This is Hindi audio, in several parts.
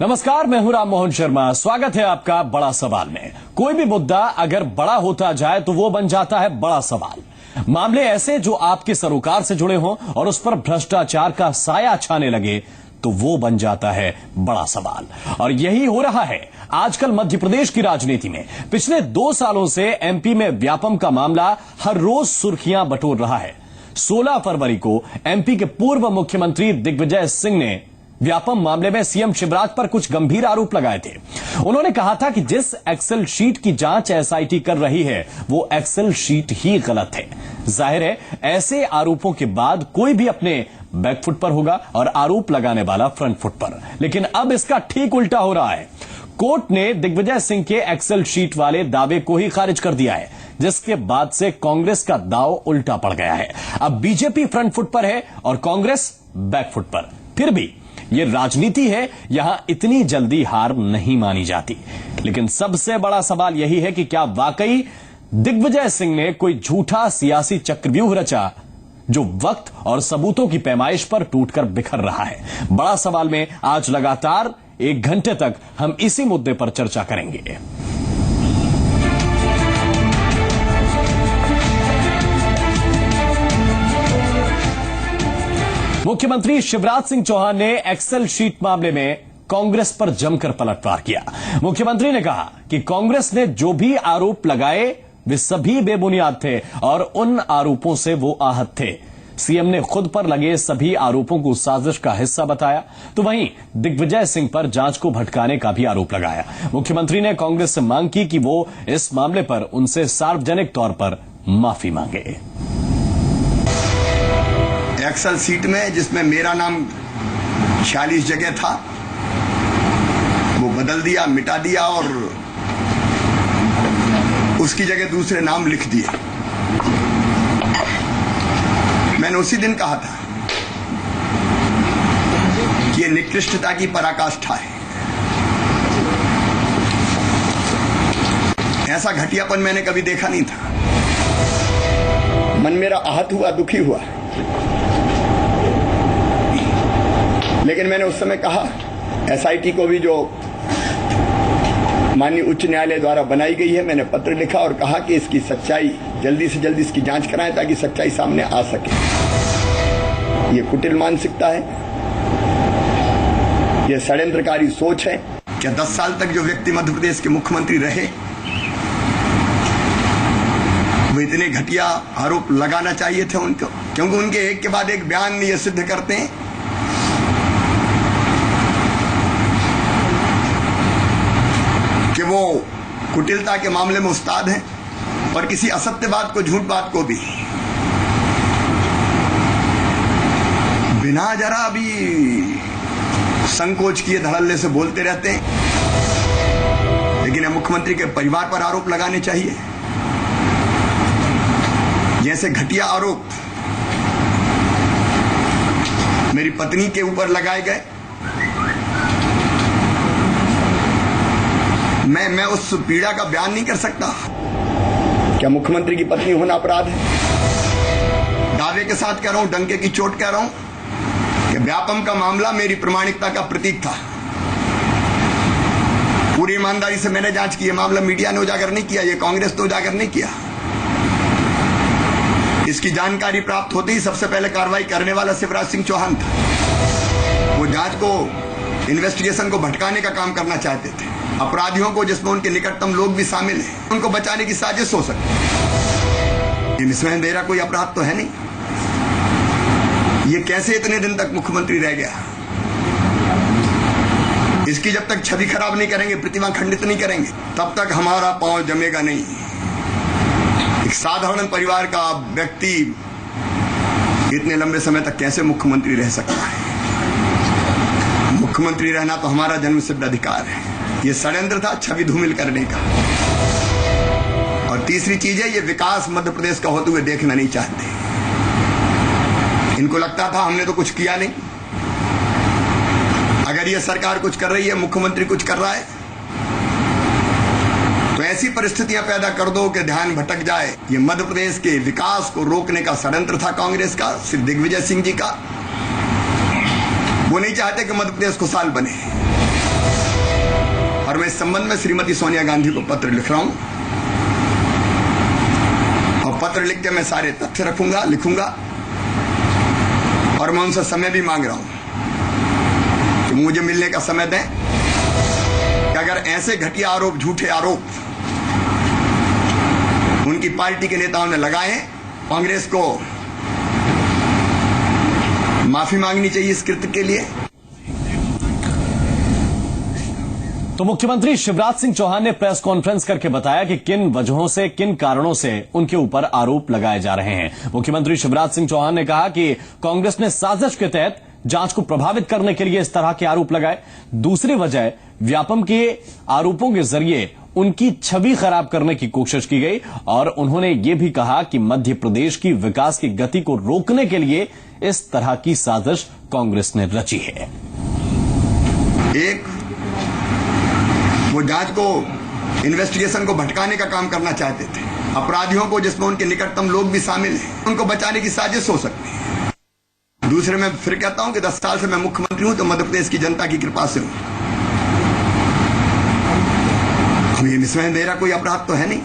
नमस्कार, मैं हूं राम मोहन शर्मा। स्वागत है आपका बड़ा सवाल में। कोई भी मुद्दा अगर बड़ा होता जाए तो वो बन जाता है बड़ा सवाल। मामले ऐसे जो आपके सरोकार से जुड़े हों और उस पर भ्रष्टाचार का साया छाने लगे तो वो बन जाता है बड़ा सवाल। और यही हो रहा है आजकल मध्य प्रदेश की राजनीति में। पिछले 2 सालों से एमपी में व्यापम का मामला हर रोज सुर्खियां बटोर रहा है। 16 फरवरी को एमपी के पूर्व मुख्यमंत्री दिग्विजय सिंह ने व्यापम मामले में सीएम शिवराज पर कुछ गंभीर आरोप लगाए थे। उन्होंने कहा था कि जिस एक्सेल शीट की जांच एसआईटी कर रही है वो एक्सेल शीट ही गलत है। जाहिर है ऐसे आरोपों के बाद कोई भी अपने बैकफुट पर होगा और आरोप लगाने वाला फ्रंट फुट पर। लेकिन अब इसका ठीक उल्टा हो रहा है। कोर्ट ने दिग्विजय सिंह के एक्सेल शीट वाले दावे को ही खारिज कर दिया है, जिसके बाद से कांग्रेस का दांव उल्टा पड़ गया है। अब बीजेपी फ्रंट फुट पर है और कांग्रेस बैकफुट पर। फिर भी ये राजनीति है, यहां इतनी जल्दी हार नहीं मानी जाती। लेकिन सबसे बड़ा सवाल यही है कि क्या वाकई दिग्विजय सिंह ने कोई झूठा सियासी चक्रव्यूह रचा जो वक्त और सबूतों की पैमाइश पर टूटकर बिखर रहा है। बड़ा सवाल में आज लगातार 1 घंटे तक हम इसी मुद्दे पर चर्चा करेंगे। मुख्यमंत्री शिवराज सिंह चौहान ने एक्सेल शीट मामले में कांग्रेस पर जमकर पलटवार किया। मुख्यमंत्री ने कहा कि कांग्रेस ने जो भी आरोप लगाए वे सभी बेबुनियाद थे और उन आरोपों से वो आहत थे। सीएम ने खुद पर लगे सभी आरोपों को साजिश का हिस्सा बताया, तो वहीं दिग्विजय सिंह पर जांच को भटकाने का भी आरोप लगाया। मुख्यमंत्री ने कांग्रेस से मांग की कि वो इस मामले पर उनसे सार्वजनिक तौर पर माफी मांगे। एक्सेल सीट में जिसमें मेरा नाम 46 जगह था वो बदल दिया, मिटा दिया और उसकी जगह दूसरे नाम लिख दिए। मैंने उसी दिन कहा था कि ये निकृष्टता की पराकाष्ठा है। ऐसा घटियापन मैंने कभी देखा नहीं था। मन मेरा आहत हुआ, दुखी हुआ। लेकिन मैंने उस समय कहा एसआईटी को भी जो माननीय उच्च न्यायालय द्वारा बनाई गई है, मैंने पत्र लिखा और कहा कि इसकी सच्चाई जल्दी से जल्दी इसकी जांच कराएं ताकि सच्चाई सामने आ सके। ये कुटिल मानसिकता है, ये षड्यंत्रकारी सोच है। क्या 10 साल तक जो व्यक्ति मध्य प्रदेश के मुख्यमंत्री रहे वो इतने घटिया आरोप लगाना चाहिए थे उनको? क्योंकि उनके एक के बाद एक बयान ये सिद्ध करते हैं कि वो कुटिलता के मामले में उस्ताद हैं और किसी असत्य बात को, झूठ बात को भी बिना जरा भी संकोच किए धड़ल्ले से बोलते रहते हैं। लेकिन मुख्यमंत्री के परिवार पर आरोप लगाने चाहिए। जैसे घटिया आरोप मेरी पत्नी के ऊपर लगाए गए, मैं उस पीड़ा का बयान नहीं कर सकता। क्या मुख्यमंत्री की पत्नी होना अपराध है? दावे के साथ कह रहा हूं, डंके की चोट कह रहा हूं कि व्यापम का मामला मेरी प्रामाणिकता का प्रतीक था। पूरी ईमानदारी से मैंने जांच की। मामला मीडिया ने उजागर नहीं किया, ये कांग्रेस ने उजागर नहीं किया। इसकी जानकारी प्राप्त होते ही सबसे पहले कार्रवाई करने वाला शिवराज सिंह चौहान था। वो जांच को, इन्वेस्टिगेशन को भटकाने का काम करना चाहते थे। अपराधियों को, जिसमें उनके निकटतम लोग भी शामिल हैं, उनको बचाने की साजिश हो सकती है। इसमें मेरा कोई अपराध तो है नहीं। ये कैसे इतने दिन तक मुख्यमंत्री रह गया? इसकी जब तक छवि खराब नहीं करेंगे, प्रतिमा खंडित नहीं करेंगे, तब तक हमारा पांव जमेगा नहीं। एक साधारण परिवार का व्यक्ति इतने लंबे समय तक कैसे मुख्यमंत्री रह सकता है? मुख्यमंत्री रहना तो हमारा जन्मसिद्ध अधिकार है। ये षड्यंत्र था छवि धूमिल करने का। और तीसरी चीज है, ये विकास मध्य प्रदेश का होते हुए देखना नहीं चाहते। इनको लगता था हमने तो कुछ किया नहीं। अगर ये सरकार कुछ कर रही है, मुख्यमंत्री कुछ कर रहा है, तो ऐसी परिस्थितियां पैदा कर दो कि ध्यान भटक जाए। ये मध्य प्रदेश के विकास को रोकने का षड्यंत्र था कांग्रेस का, सिर्फ दिग्विजय सिंह जी का। वो नहीं चाहते कि मध्य प्रदेश खुशहाल बने। और मैं इस संबंध में श्रीमती सोनिया गांधी को पत्र लिख रहा हूं और पत्र लिख के मैं सारे तथ्य लिखूंगा और मैं उनसे समय भी मांग रहा हूं कि मुझे मिलने का समय दें कि अगर ऐसे घटिया आरोप, झूठे आरोप उनकी पार्टी के नेताओं ने लगाए, कांग्रेस को माफी मांगनी चाहिए इस कृत्य के लिए। तो मुख्यमंत्री शिवराज सिंह चौहान ने प्रेस कॉन्फ्रेंस करके बताया कि किन वजहों से, किन कारणों से उनके ऊपर आरोप लगाए जा रहे हैं। मुख्यमंत्री शिवराज सिंह चौहान ने कहा कि कांग्रेस ने साजिश के तहत जांच को प्रभावित करने के लिए इस तरह के आरोप लगाए। दूसरी वजह, व्यापम के आरोपों के जरिए उनकी छवि खराब करने की कोशिश की गई और उन्होंने ये भी कहा कि मध्य प्रदेश की विकास की गति को रोकने के लिए इस तरह की साजिश कांग्रेस ने रची है। एक, वो जांच को, इन्वेस्टिगेशन को भटकाने का काम करना चाहते थे। अपराधियों को, जिसमें उनके निकटतम लोग भी शामिल हैं, उनको बचाने की साजिश हो सकती है। दूसरे, मैं फिर कहता हूं कि 10 साल से मैं मुख्यमंत्री हूं तो मध्य प्रदेश की जनता की कृपा से हूं। अब ये निस्संदेह मेरा कोई अपराध तो है नहीं।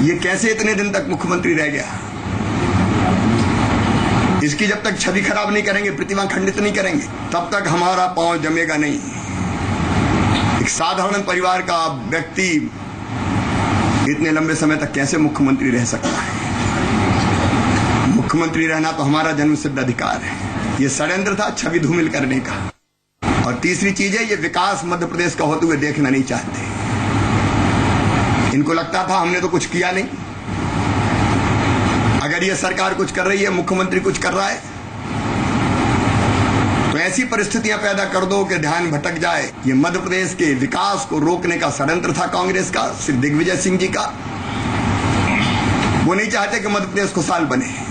ये कैसे इतने दिन तक मुख्यमंत्री रह गया? इसकी जब तक छवि खराब नहीं करेंगे, प्रतिमा खंडित नहीं करेंगे, तब तक हमारा पांव जमेगा नहीं। एक साधारण परिवार का व्यक्ति इतने लंबे समय तक कैसे मुख्यमंत्री रह सकता है? मुख्यमंत्री रहना तो हमारा जन्मसिद्ध अधिकार है। ये षड्यंत्र था छवि धूमिल करने का। और तीसरी चीज है, ये विकास मध्य प्रदेश का होते हुए देखना नहीं चाहते। इनको लगता था हमने तो कुछ किया नहीं। अगर ये सरकार कुछ कर रही है, मुख्यमंत्री कुछ कर रहा है, तो ऐसी परिस्थितियां पैदा कर दो कि ध्यान भटक जाए। ये मध्य प्रदेश के विकास को रोकने का षड्यंत्र था कांग्रेस का, श्री दिग्विजय सिंह जी का। वो नहीं चाहते कि मध्य प्रदेश खुशहाल बने।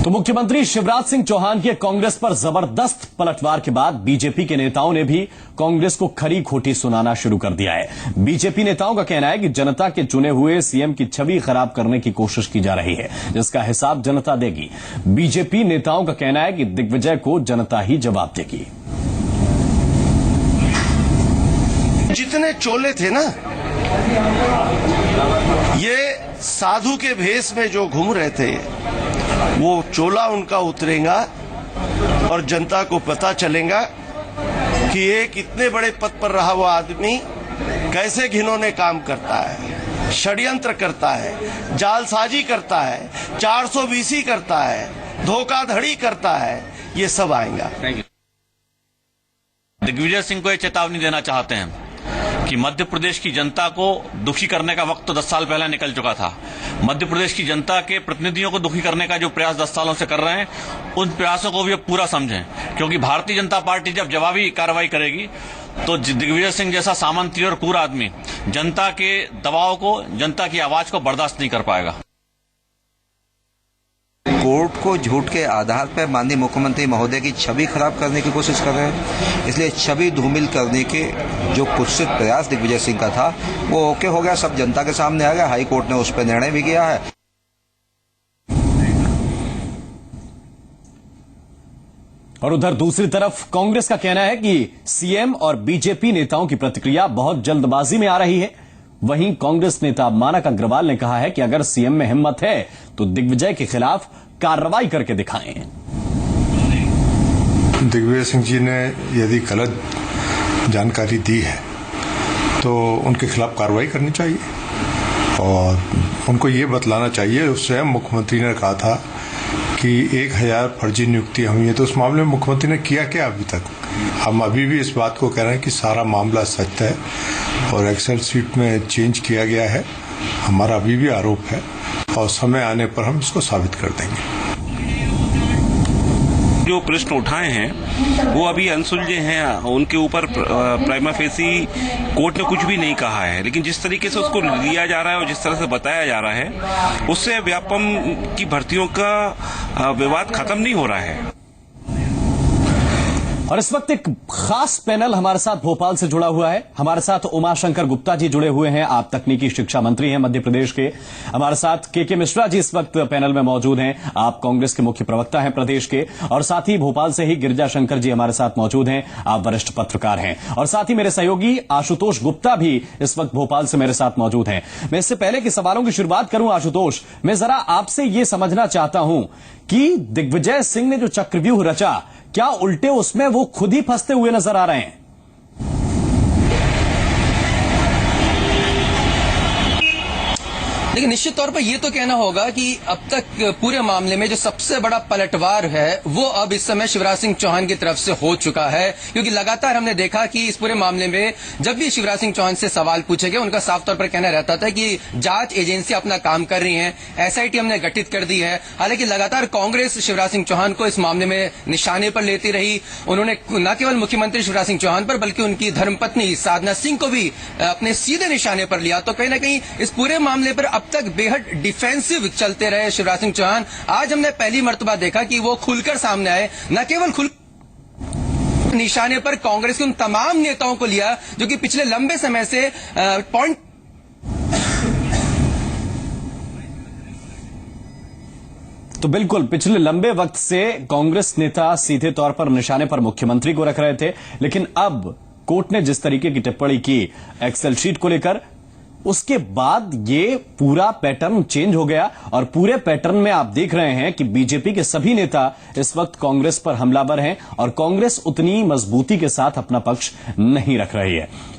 तो मुख्यमंत्री शिवराज सिंह चौहान के कांग्रेस पर जबरदस्त पलटवार के बाद बीजेपी के नेताओं ने भी कांग्रेस को खरी खोटी सुनाना शुरू कर दिया है। बीजेपी नेताओं का कहना है कि जनता के चुने हुए सीएम की छवि खराब करने की कोशिश की जा रही है, जिसका हिसाब जनता देगी। बीजेपी नेताओं का कहना है कि दिग्विजय को जनता ही जवाब देगी। जितने चोले थे ना, ये साधु के भेष में जो घूम रहे थे, वो चोला उनका उतरेगा और जनता को पता चलेगा कि एक इतने बड़े पद पर रहा हुआ आदमी कैसे घिनौने काम करता है, षड्यंत्र करता है, जालसाजी करता है, 420 करता है, धोखाधड़ी करता है। ये सब आएगा। दिग्विजय सिंह को ये चेतावनी देना चाहते हैं कि मध्य प्रदेश की जनता को दुखी करने का वक्त तो 10 साल पहले निकल चुका था। मध्य प्रदेश की जनता के प्रतिनिधियों को दुखी करने का जो प्रयास 10 सालों से कर रहे हैं, उन प्रयासों को भी अब पूरा समझें, क्योंकि भारतीय जनता पार्टी जब जवाबी कार्रवाई करेगी तो दिग्विजय सिंह जैसा सामंती और क्रूर आदमी जनता के दबाव को, जनता की आवाज को बर्दाश्त नहीं कर पाएगा। कोर्ट को झूठ के आधार पर माननीय मुख्यमंत्री महोदय की छवि खराब करने की कोशिश कर रहे हैं। इसलिए छवि धूमिल करने के जो कुत्सित प्रयास दिग्विजय सिंह का था, वो ओके हो गया, सब जनता के सामने आ गया। हाई कोर्ट ने उस पर निर्णय भी किया है। और उधर दूसरी तरफ कांग्रेस का कहना है कि सीएम और बीजेपी नेताओं की प्रतिक्रिया बहुत जल्दबाजी में आ रही है। वहीं कांग्रेस नेता मानक अग्रवाल ने कहा है कि अगर सीएम में हिम्मत है तो दिग्विजय के खिलाफ कार्रवाई करके दिखाएं। दिग्विजय सिंह जी ने यदि गलत जानकारी दी है तो उनके खिलाफ कार्रवाई करनी चाहिए और उनको ये बतलाना चाहिए। स्वयं मुख्यमंत्री ने कहा था कि 1000 फर्जी नियुक्तियां हुई है, तो उस मामले में मुख्यमंत्री ने किया क्या अभी तक? हम अभी भी इस बात को कह रहे हैं कि सारा मामला सत्य है और एक्सेल शीट में चेंज किया गया है। हमारा अभी भी आरोप है और समय आने पर हम इसको साबित कर देंगे। जो प्रश्न उठाए हैं वो अभी अनसुलझे हैं, उनके ऊपर प्राइमा फेसी कोर्ट ने कुछ भी नहीं कहा है, लेकिन जिस तरीके से उसको लिया जा रहा है और जिस तरह से बताया जा रहा है, उससे व्यापम की भर्तियों का विवाद खत्म नहीं हो रहा है। और इस वक्त एक खास पैनल हमारे साथ भोपाल से जुड़ा हुआ है। हमारे साथ उमाशंकर गुप्ता जी जुड़े हुए हैं, आप तकनीकी शिक्षा मंत्री हैं मध्य प्रदेश के। हमारे साथ के मिश्रा जी इस वक्त पैनल में मौजूद हैं, आप कांग्रेस के मुख्य प्रवक्ता हैं प्रदेश के। और साथ ही भोपाल से ही गिरिजा शंकर जी हमारे साथ मौजूद हैं, आप वरिष्ठ पत्रकार हैं। और साथ ही मेरे सहयोगी आशुतोष गुप्ता भी इस वक्त भोपाल से मेरे साथ मौजूद हैं। मैं इससे पहले कि सवालों की शुरुआत करूं आशुतोष, मैं जरा आपसे यह समझना चाहता हूं कि दिग्विजय सिंह ने जो चक्रव्यूह रचा, क्या उल्टे उसमें वो खुद ही फंसते हुए नजर आ रहे हैं? लेकिन निश्चित तौर पर यह तो कहना होगा कि अब तक पूरे मामले में जो सबसे बड़ा पलटवार है वो अब इस समय शिवराज सिंह चौहान की तरफ से हो चुका है, क्योंकि लगातार हमने देखा कि इस पूरे मामले में जब भी शिवराज सिंह चौहान से सवाल पूछे गए, उनका साफ तौर पर कहना रहता था कि जांच एजेंसी अपना काम कर रही है, एसआईटी हमने गठित कर दी है। हालांकि लगातार कांग्रेस शिवराज सिंह चौहान को इस मामले में निशाने पर लेती रही। उन्होंने न केवल मुख्यमंत्री शिवराज सिंह चौहान पर बल्कि उनकी धर्मपत्नी साधना सिंह को भी अपने सीधे निशाने पर लिया। तो कहीं ना कहीं इस पूरे मामले पर अब तक बेहद डिफेंसिव चलते रहे शिवराज सिंह चौहान। आज हमने पहली मर्तबा देखा कि वो खुलकर सामने आए, न केवल खुल निशाने पर कांग्रेस के उन तमाम नेताओं को लिया जो कि पिछले लंबे समय से पॉइंट तो बिल्कुल पिछले लंबे वक्त से कांग्रेस नेता सीधे तौर पर निशाने पर मुख्यमंत्री को रख रहे थे, लेकिन अब कोर्ट ने जिस तरीके की टिप्पणी की एक्सेल शीट को लेकर, उसके बाद ये पूरा पैटर्न चेंज हो गया। और पूरे पैटर्न में आप देख रहे हैं कि बीजेपी के सभी नेता इस वक्त कांग्रेस पर हमलावर हैं और कांग्रेस उतनी मजबूती के साथ अपना पक्ष नहीं रख रही है।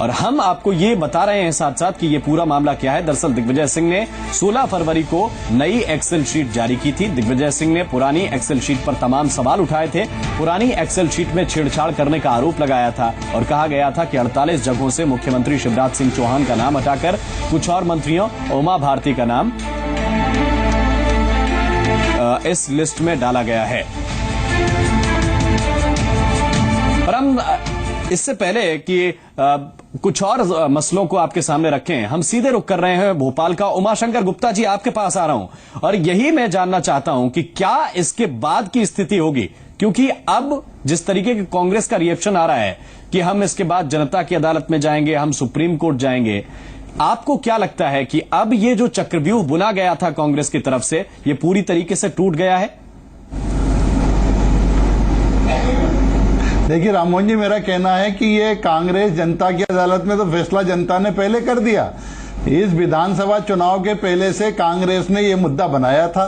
और हम आपको ये बता रहे हैं साथ साथ कि ये पूरा मामला क्या है। दरअसल दिग्विजय सिंह ने 16 फरवरी को नई एक्सेल शीट जारी की थी। दिग्विजय सिंह ने पुरानी एक्सेल शीट पर तमाम सवाल उठाए थे। पुरानी एक्सेल शीट में छेड़छाड़ करने का आरोप लगाया था और कहा गया था कि 48 जगहों से मुख्यमंत्री शिवराज सिंह चौहान का नाम हटाकर कुछ और मंत्रियों, उमा भारती का नाम इस लिस्ट में डाला गया है। और हम इससे पहले कि कुछ और मसलों को आपके सामने रखें, हम सीधे रुख कर रहे हैं भोपाल का। उमाशंकर गुप्ता जी आपके पास आ रहा हूं और यही मैं जानना चाहता हूं कि क्या इसके बाद की स्थिति होगी, क्योंकि अब जिस तरीके की कांग्रेस का रिएक्शन आ रहा है कि हम इसके बाद जनता की अदालत में जाएंगे, हम सुप्रीम कोर्ट जाएंगे, आपको क्या लगता है कि अब ये जो चक्रव्यूह बुना गया था कांग्रेस की तरफ से, ये पूरी तरीके से टूट गया है? देखिए राममोहन जी, मेरा कहना है कि ये कांग्रेस जनता की अदालत में तो फैसला जनता ने पहले कर दिया। इस विधानसभा चुनाव के पहले से कांग्रेस ने ये मुद्दा बनाया था,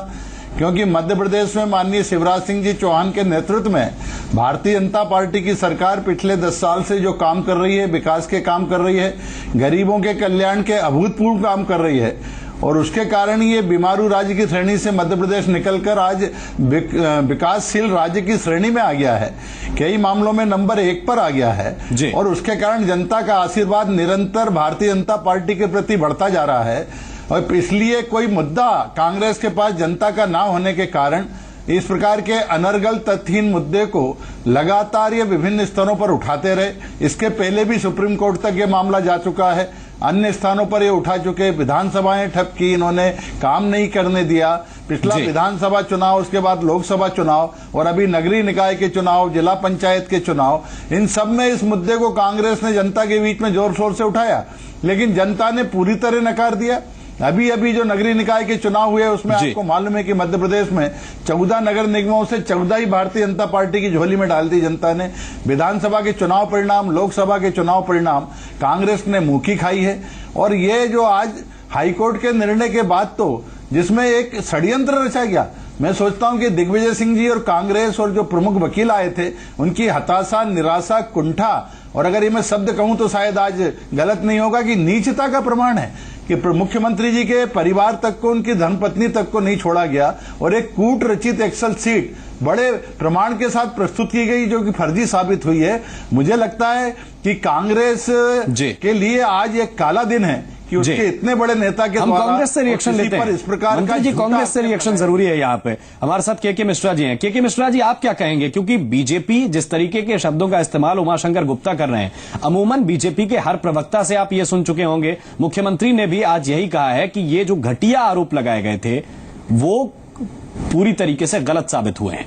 क्योंकि मध्य प्रदेश में माननीय शिवराज सिंह जी चौहान के नेतृत्व में भारतीय जनता पार्टी की सरकार पिछले 10 साल से जो काम कर रही है, विकास के काम कर रही है, गरीबों के कल्याण के अभूतपूर्व काम कर रही है, और उसके कारण ये बीमारू राज्य की श्रेणी से मध्य प्रदेश निकलकर आज विकासशील राज्य की श्रेणी में आ गया है, कई मामलों में नंबर 1 पर आ गया है। और उसके कारण जनता का आशीर्वाद निरंतर भारतीय जनता पार्टी के प्रति बढ़ता जा रहा है। और इसलिए कोई मुद्दा कांग्रेस के पास जनता का ना होने के कारण इस प्रकार के अनर्गल तथ्यहीन मुद्दे को लगातार ये विभिन्न स्तरों पर उठाते रहे। इसके पहले भी सुप्रीम कोर्ट तक ये मामला जा चुका है, अन्य स्थानों पर ये उठा चुके, विधानसभाएं ठप की, इन्होंने काम नहीं करने दिया। पिछला विधानसभा चुनाव, उसके बाद लोकसभा चुनाव और अभी नगरीय निकाय के चुनाव, जिला पंचायत के चुनाव, इन सब में इस मुद्दे को कांग्रेस ने जनता के बीच में जोर शोर से उठाया, लेकिन जनता ने पूरी तरह नकार दिया। अभी जो नगरीय निकाय के चुनाव हुए उसमें आपको मालूम है कि मध्य प्रदेश में 14 नगर निगमों से 14 ही भारतीय जनता पार्टी की झोली में डाल दी जनता ने। विधानसभा के चुनाव परिणाम, लोकसभा के चुनाव परिणाम कांग्रेस ने मुंह की खाई है। और ये जो आज हाईकोर्ट के निर्णय के बाद तो जिसमें एक षड्यंत्र रचा गया, मैं सोचता हूं कि दिग्विजय सिंह जी और कांग्रेस और जो प्रमुख वकील आए थे उनकी हताशा, निराशा, कुंठा, और अगर ये मैं शब्द कहूं तो शायद आज गलत नहीं होगा कि नीचता का प्रमाण है कि मुख्यमंत्री जी के परिवार तक को, उनकी धर्मपत्नी तक को नहीं छोड़ा गया और एक कूट रचित एक्सेल शीट बड़े प्रमाण के साथ प्रस्तुत की गई जो कि फर्जी साबित हुई है। मुझे लगता है कि कांग्रेस के लिए आज एक काला दिन है कि उसके इतने बड़े नेता के हम कांग्रेस से रिएक्शन लेते हैं। इस प्रकार मंत्री जी, कांग्रेस से रिएक्शन जरूरी है यहाँ पे। हमारे साथ के मिश्रा जी हैं। के मिश्रा जी, आप क्या कहेंगे, क्योंकि बीजेपी जिस तरीके के शब्दों का इस्तेमाल उमाशंकर गुप्ता कर रहे हैं, अमूमन बीजेपी के हर प्रवक्ता से आप ये सुन चुके होंगे, मुख्यमंत्री ने भी आज यही कहा है कि ये जो घटिया आरोप लगाए गए थे वो पूरी तरीके से गलत साबित हुए हैं।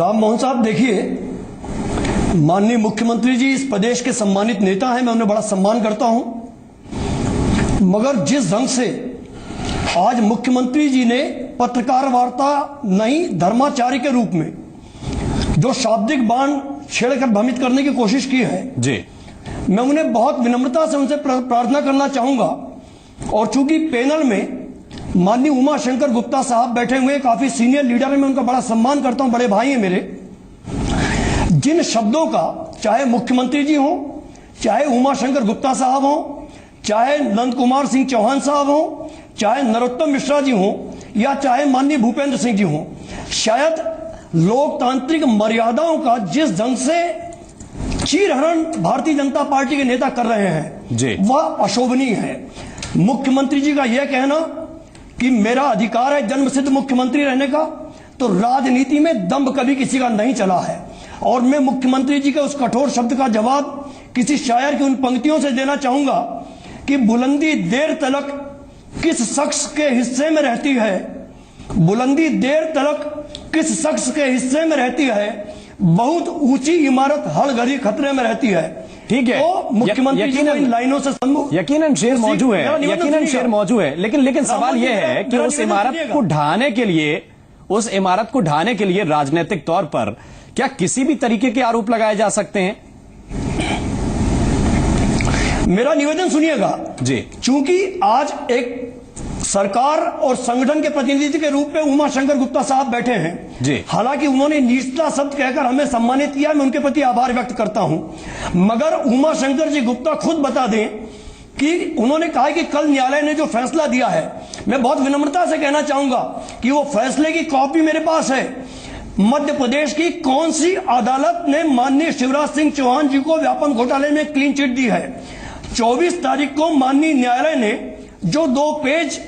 राम मोहन साहब, देखिए, माननीय मुख्यमंत्री जी इस प्रदेश के सम्मानित नेता हैं, मैं उन्हें बड़ा सम्मान करता हूं, मगर जिस ढंग से आज मुख्यमंत्री जी ने पत्रकार वार्ता नहीं धर्माचारी के रूप में जो शाब्दिक बाण छेड़कर भ्रमित करने की कोशिश की है जी, मैं उन्हें बहुत विनम्रता से उनसे प्रार्थना करना चाहूंगा। और चूंकि पैनल में माननीय उमा शंकर गुप्ता साहब बैठे हुए काफी सीनियर लीडर हैं, मैं उनका बड़ा सम्मान करता हूं, बड़े भाई हैं मेरे। जिन शब्दों का चाहे मुख्यमंत्री जी हों, चाहे उमा शंकर गुप्ता साहब हों, चाहे नंद कुमार सिंह चौहान साहब हों, चाहे नरोत्तम मिश्रा जी हों, या चाहे माननीय भूपेंद्र सिंह जी हों, शायद लोकतांत्रिक मर्यादाओं का जिस ढंग से चीरहरण भारतीय जनता पार्टी के नेता कर रहे हैं वह अशोभनीय है। मुख्यमंत्री जी का यह कहना कि मेरा अधिकार है जन्मसिद्ध मुख्यमंत्री रहने का, तो राजनीति में दंभ कभी किसी का नहीं चला है। और मैं मुख्यमंत्री जी के उस कठोर शब्द का जवाब किसी शायर की उन पंक्तियों से देना चाहूंगा कि बुलंदी देर तलक किस शख्स के हिस्से में रहती है, बुलंदी देर तलक किस शख्स के हिस्से में रहती है, बहुत ऊंची इमारत हर घड़ी खतरे में रहती है। ठीक है, तो मुख्यमंत्री जी को इन लाइनों से यकीनन शेर मौजूद है, यकीनन शेर मौजूद है, लेकिन सवाल यह है कि उस इमारत को ढाने के लिए राजनीतिक तौर पर क्या किसी भी तरीके के आरोप लगाए जा सकते हैं? मेरा निवेदन सुनिएगा जी। चूंकि आज एक सरकार और संगठन के प्रतिनिधि के रूप में उमा शंकर गुप्ता साहब बैठे हैं जी। हालांकि उन्होंने निचला शब्द कहकर हमें सम्मानित किया, मैं उनके प्रति आभार व्यक्त करता हूं, मगर उमा शंकर जी गुप्ता खुद बता दें कि उन्होंने कहा कि कल न्यायालय ने जो फैसला दिया है, मैं बहुत विनम्रता से कहना चाहूंगा कि वो फैसले की कॉपी मेरे पास है। मध्य प्रदेश की कौन सी अदालत ने माननीय शिवराज सिंह चौहान जी को व्यापम घोटाले में क्लीन चिट दी है? 24 तारीख को माननीय न्यायालय ने जो 2 पेज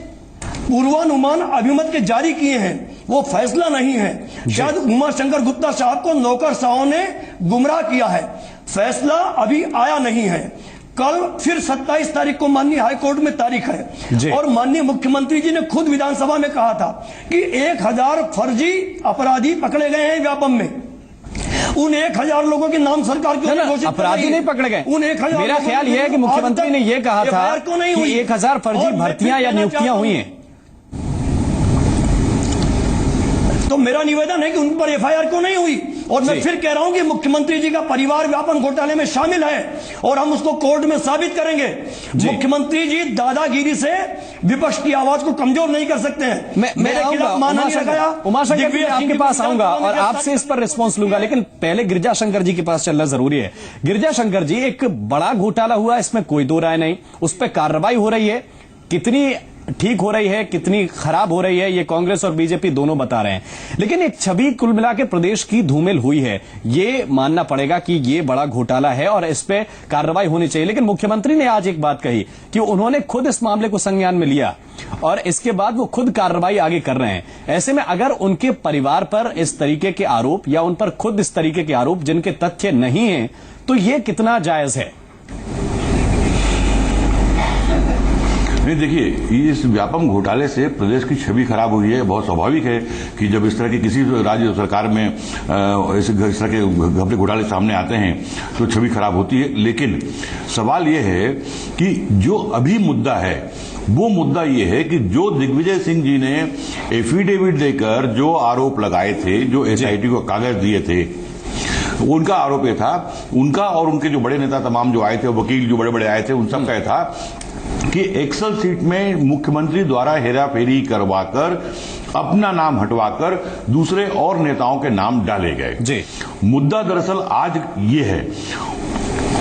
पूर्वानुमान अभिमत के जारी किए हैं वो फैसला नहीं है। शायद उमा शंकर गुप्ता साहब को नौकरशाहों ने गुमराह किया है, फैसला अभी आया नहीं है। कल फिर 27 तारीख को माननीय हाईकोर्ट में तारीख है और माननीय मुख्यमंत्री जी ने खुद विधानसभा में कहा था कि 1000 फर्जी अपराधी पकड़े गए हैं व्यापम में। उन 1000 लोगों के नाम सरकार की घोषित अपराधी नहीं पकड़े गए। उन 1000 मेरा ख्याल यह है कि मुख्यमंत्री ने यह कहा था कि 1000 फर्जी भर्तियां या नियुक्तियां हुई हैं। तो मेरा निवेदन है कि उन पर एफआईआर क्यों नहीं हुई? और मैं फिर कह रहा हूं कि मुख्यमंत्री जी का परिवार व्यापम घोटाले में शामिल है और हम उसको कोर्ट में साबित करेंगे। मुख्यमंत्री जी दादागिरी से विपक्ष की आवाज को कमजोर नहीं कर सकते हैं। मैं उमा शंकर जी आपके पास आऊंगा और आपसे इस पर रिस्पॉन्स लूंगा, लेकिन पहले गिरिजा शंकर जी के पास चलना जरूरी है। गिरिजा शंकर जी, एक बड़ा घोटाला हुआ, इसमें कोई दो राय नहीं, उस पर कार्रवाई हो रही है, कितनी ठीक हो रही है कितनी खराब हो रही है ये कांग्रेस और बीजेपी दोनों बता रहे हैं, लेकिन एक छवि कुल मिला के प्रदेश की धूमिल हुई है। ये मानना पड़ेगा कि ये बड़ा घोटाला है और इस पे कार्रवाई होनी चाहिए। लेकिन मुख्यमंत्री ने आज एक बात कही कि उन्होंने खुद इस मामले को संज्ञान में लिया और इसके बाद वो खुद कार्रवाई आगे कर रहे हैं। ऐसे में अगर उनके परिवार पर इस तरीके के आरोप या उन पर खुद इस तरीके के आरोप जिनके तथ्य नहीं है, तो ये कितना जायज है? नहीं, देखिए, इस व्यापम घोटाले से प्रदेश की छवि खराब हुई है। बहुत स्वाभाविक है कि जब इस तरह की किसी राज्य सरकार में इस तरह के घपले घोटाले सामने आते हैं तो छवि खराब होती है। लेकिन सवाल यह है कि जो अभी मुद्दा है वो मुद्दा ये है कि जो दिग्विजय सिंह जी ने एफिडेविट देकर जो आरोप लगाए थे, जो एसआईटी को कागज दिए थे, उनका आरोप यह था, उनका और उनके जो बड़े नेता तमाम जो आए थे, वकील जो बड़े बड़े आए थे, उन सब का यह था कि एक्सेल सीट में मुख्यमंत्री द्वारा हेराफेरी करवाकर अपना नाम हटवाकर दूसरे और नेताओं के नाम डाले गए। जी। मुद्दा दरअसल आज ये है,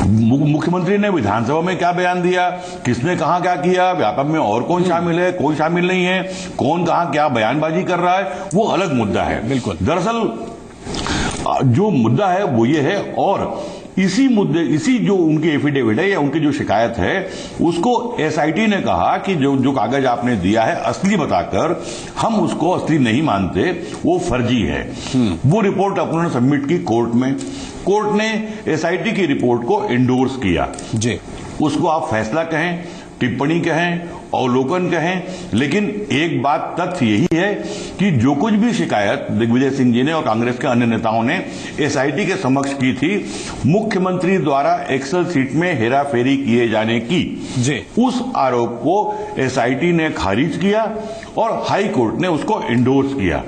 मुख्यमंत्री ने विधानसभा में क्या बयान दिया, किसने कहां क्या किया, व्यापम में और कौन शामिल है, कोई शामिल नहीं है, कौन कहां क्या बयानबाजी कर रहा है, वो अलग मुद्दा है। बिल्कुल। दरअसल जो मुद्दा है वो ये है, और इसी जो उनकी एफिडेविट है या उनकी जो शिकायत है उसको एसआईटी ने कहा कि जो कागज आपने दिया है असली बताकर हम उसको असली नहीं मानते, वो फर्जी है। वो रिपोर्ट उन्होंने सबमिट की कोर्ट में, कोर्ट ने एसआईटी की रिपोर्ट को एंडोर्स किया। जी। उसको आप फैसला कहें, टिप्पणी कहें, अवलोकन कहें, लेकिन एक बात तथ्य यही है कि जो कुछ भी शिकायत दिग्विजय सिंह जी ने और कांग्रेस के अन्य नेताओं ने एसआईटी के समक्ष की थी, मुख्यमंत्री द्वारा एक्सेल सीट में हेराफेरी किए जाने की, उस आरोप को एसआईटी ने खारिज किया और हाई कोर्ट ने उसको इंडोर्स किया।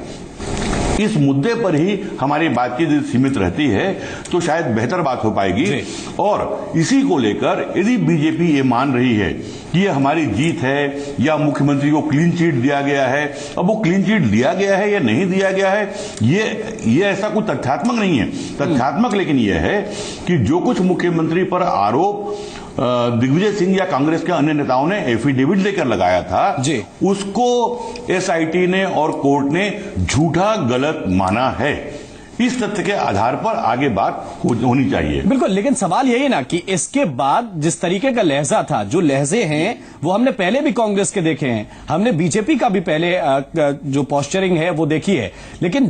इस मुद्दे पर ही हमारी बातचीत सीमित रहती है तो शायद बेहतर बात हो पाएगी। और इसी को लेकर यदि बीजेपी ये मान रही है कि ये हमारी जीत है या मुख्यमंत्री को क्लीन चिट दिया गया है, अब वो क्लीन चिट दिया गया है या नहीं दिया गया है, ये ऐसा कुछ तथ्यात्मक नहीं है। तथ्यात्मक लेकिन यह है कि जो कुछ मुख्यमंत्री पर आरोप दिग्विजय सिंह या कांग्रेस के अन्य नेताओं ने एफिडेविट लेकर लगाया था, उसको एसआईटी ने और कोर्ट ने झूठा गलत माना है। इस तथ्य के आधार पर आगे बात होनी चाहिए। बिल्कुल, लेकिन सवाल यही ना कि इसके बाद जिस तरीके का लहजा था, जो लहजे हैं वो हमने पहले भी कांग्रेस के देखे हैं, हमने बीजेपी का भी पहले जो पोस्चरिंग है वो देखी है, लेकिन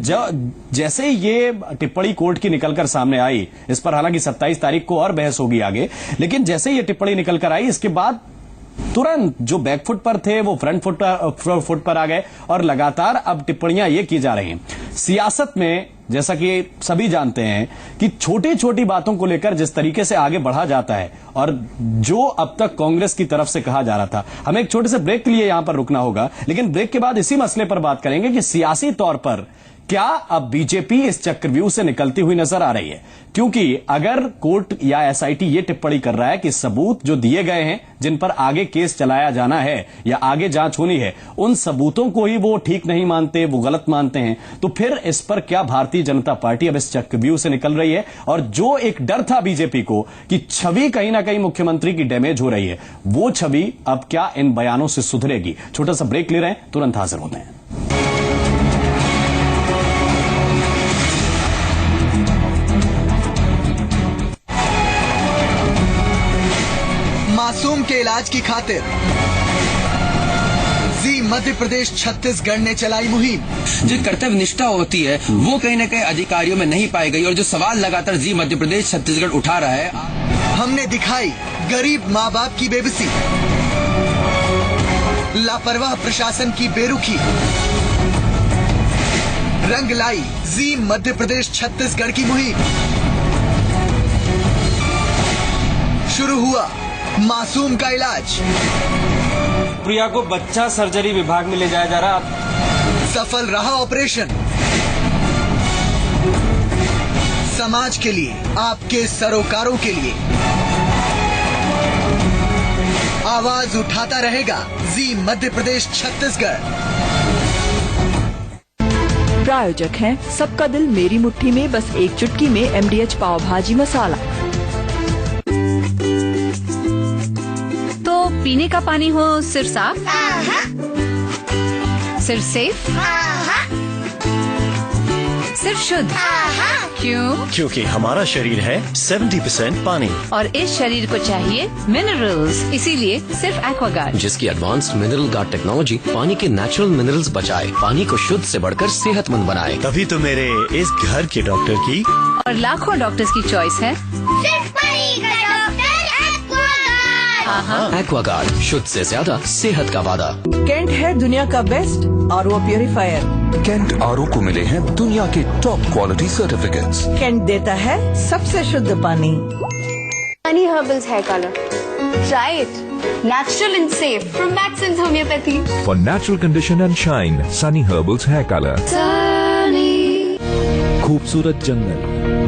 जैसे ये टिप्पणी कोर्ट की निकलकर सामने आई, इस पर हालांकि 27 तारीख को और बहस होगी आगे, लेकिन जैसे ये टिप्पणी निकलकर आई इसके बाद तुरंत जो बैकफुट पर थे वो फ्रंट फुट पर आ गए और लगातार अब टिप्पणियां ये की जा रही हैं। सियासत में जैसा कि सभी जानते हैं कि छोटी छोटी बातों को लेकर जिस तरीके से आगे बढ़ा जाता है और जो अब तक कांग्रेस की तरफ से कहा जा रहा था, हमें एक छोटे से ब्रेक के लिए यहां पर रुकना होगा, लेकिन ब्रेक के बाद इसी मसले पर बात करेंगे कि सियासी तौर पर क्या अब बीजेपी इस चक्रव्यूह से निकलती हुई नजर आ रही है। क्योंकि अगर कोर्ट या एसआईटी ये टिप्पणी कर रहा है कि सबूत जो दिए गए हैं जिन पर आगे केस चलाया जाना है या आगे जांच होनी है, उन सबूतों को ही वो ठीक नहीं मानते, वो गलत मानते हैं, तो फिर इस पर क्या भारतीय जनता पार्टी अब इस चक्रव्यूह से निकल रही है? और जो एक डर था बीजेपी को कि छवि कहीं ना कहीं मुख्यमंत्री की डैमेज हो रही है, वो छवि अब क्या इन बयानों से सुधरेगी? छोटा सा ब्रेक ले रहे हैं, तुरंत हाजिर होते हैं। मासूम के इलाज की खातिर जी मध्य प्रदेश छत्तीसगढ़ ने चलाई मुहिम। जो कर्तव्य निष्ठा होती है वो कहीं न कहीं अधिकारियों में नहीं पाई गई और जो सवाल लगातार जी मध्य प्रदेश छत्तीसगढ़ उठा रहा है, हमने दिखाई गरीब माँ बाप की बेबसी, लापरवाह प्रशासन की बेरुखी, रंग लाई जी मध्य प्रदेश छत्तीसगढ़ की मुहिम। शुरू हुआ मासूम का इलाज। प्रिया को बच्चा सर्जरी विभाग में ले जाया जा रहा। सफल रहा ऑपरेशन। समाज के लिए, आपके सरोकारों के लिए आवाज उठाता रहेगा जी मध्य प्रदेश छत्तीसगढ़। प्रायोजक हैं सबका दिल मेरी मुट्ठी में, बस एक चुटकी में MDH पाव भाजी मसाला। पीने का पानी हो सिर्फ साफ, सिर्फ सेफ, सिर्फ शुद्ध। क्यों? क्योंकि हमारा शरीर है 70% पानी और इस शरीर को चाहिए मिनरल्स, इसीलिए सिर्फ एक्वागार्ड, जिसकी एडवांस्ड मिनरल गार्ड टेक्नोलॉजी पानी के नेचुरल मिनरल्स बचाए, पानी को शुद्ध से बढ़कर सेहतमंद बनाए। तभी तो मेरे इस घर के डॉक्टर की और लाखों डॉक्टर्स की चॉइस है सिर्फ पानी का डॉक्टर एक्वागार्ड, शुद्ध से ज्यादा सेहत का वादा। कैंट है दुनिया का best RO purifier. Kent RO को मिले हैं दुनिया के टॉप क्वालिटी सर्टिफिकेट्स। कैंट देता है सबसे शुद्ध पानी। Sunny Herbals hair colour, try it, natural and safe from Maxim's Homeopathy. For natural condition and shine, Sunny Herbals hair color. खूबसूरत जंगल,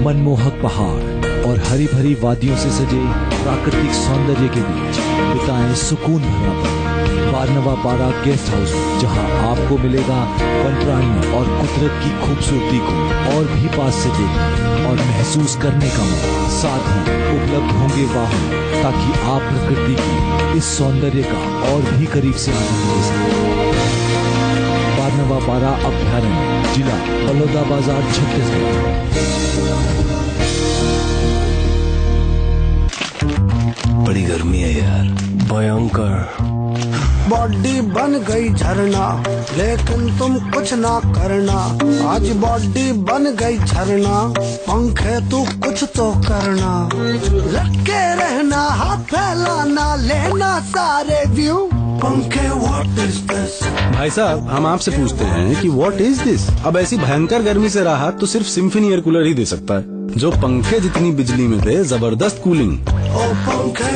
मनमोहक पहाड़ और हरी भरी वादियों से सजे प्राकृतिक सौंदर्य के बीच बिताएं सुकून भरा पल बारनवा पारा गेस्ट हाउस, जहां आपको मिलेगा वन प्राणियों और कुदरत की खूबसूरती को और भी पास से देखने और महसूस करने का मौका। साथ ही उपलब्ध होंगे वाहन ताकि आप प्रकृति की इस सौंदर्य का और भी करीब से आनंद ले सकें। बारनवा पारा अभ्यारण्य, जिला बलौदाबाजार, छत्तीसगढ़। बड़ी गर्मी है यार, भयंकर। बॉडी बन गई झरना, लेकिन तुम कुछ ना करना। आज बॉडी बन गई झरना, पंखे तू कुछ तो करना। लग के रहना, हाथ फैलाना, लेना सारे व्यू। पंखे व्हाट इज दिस। भाई साहब हम आपसे पूछते हैं कि व्हाट इज दिस। अब ऐसी भयंकर गर्मी से राहत तो सिर्फ सिम्फनी एयर कूलर ही दे सकता है, जो पंखे जितनी बिजली में दे जबरदस्त कूलिंग। ओ पंखे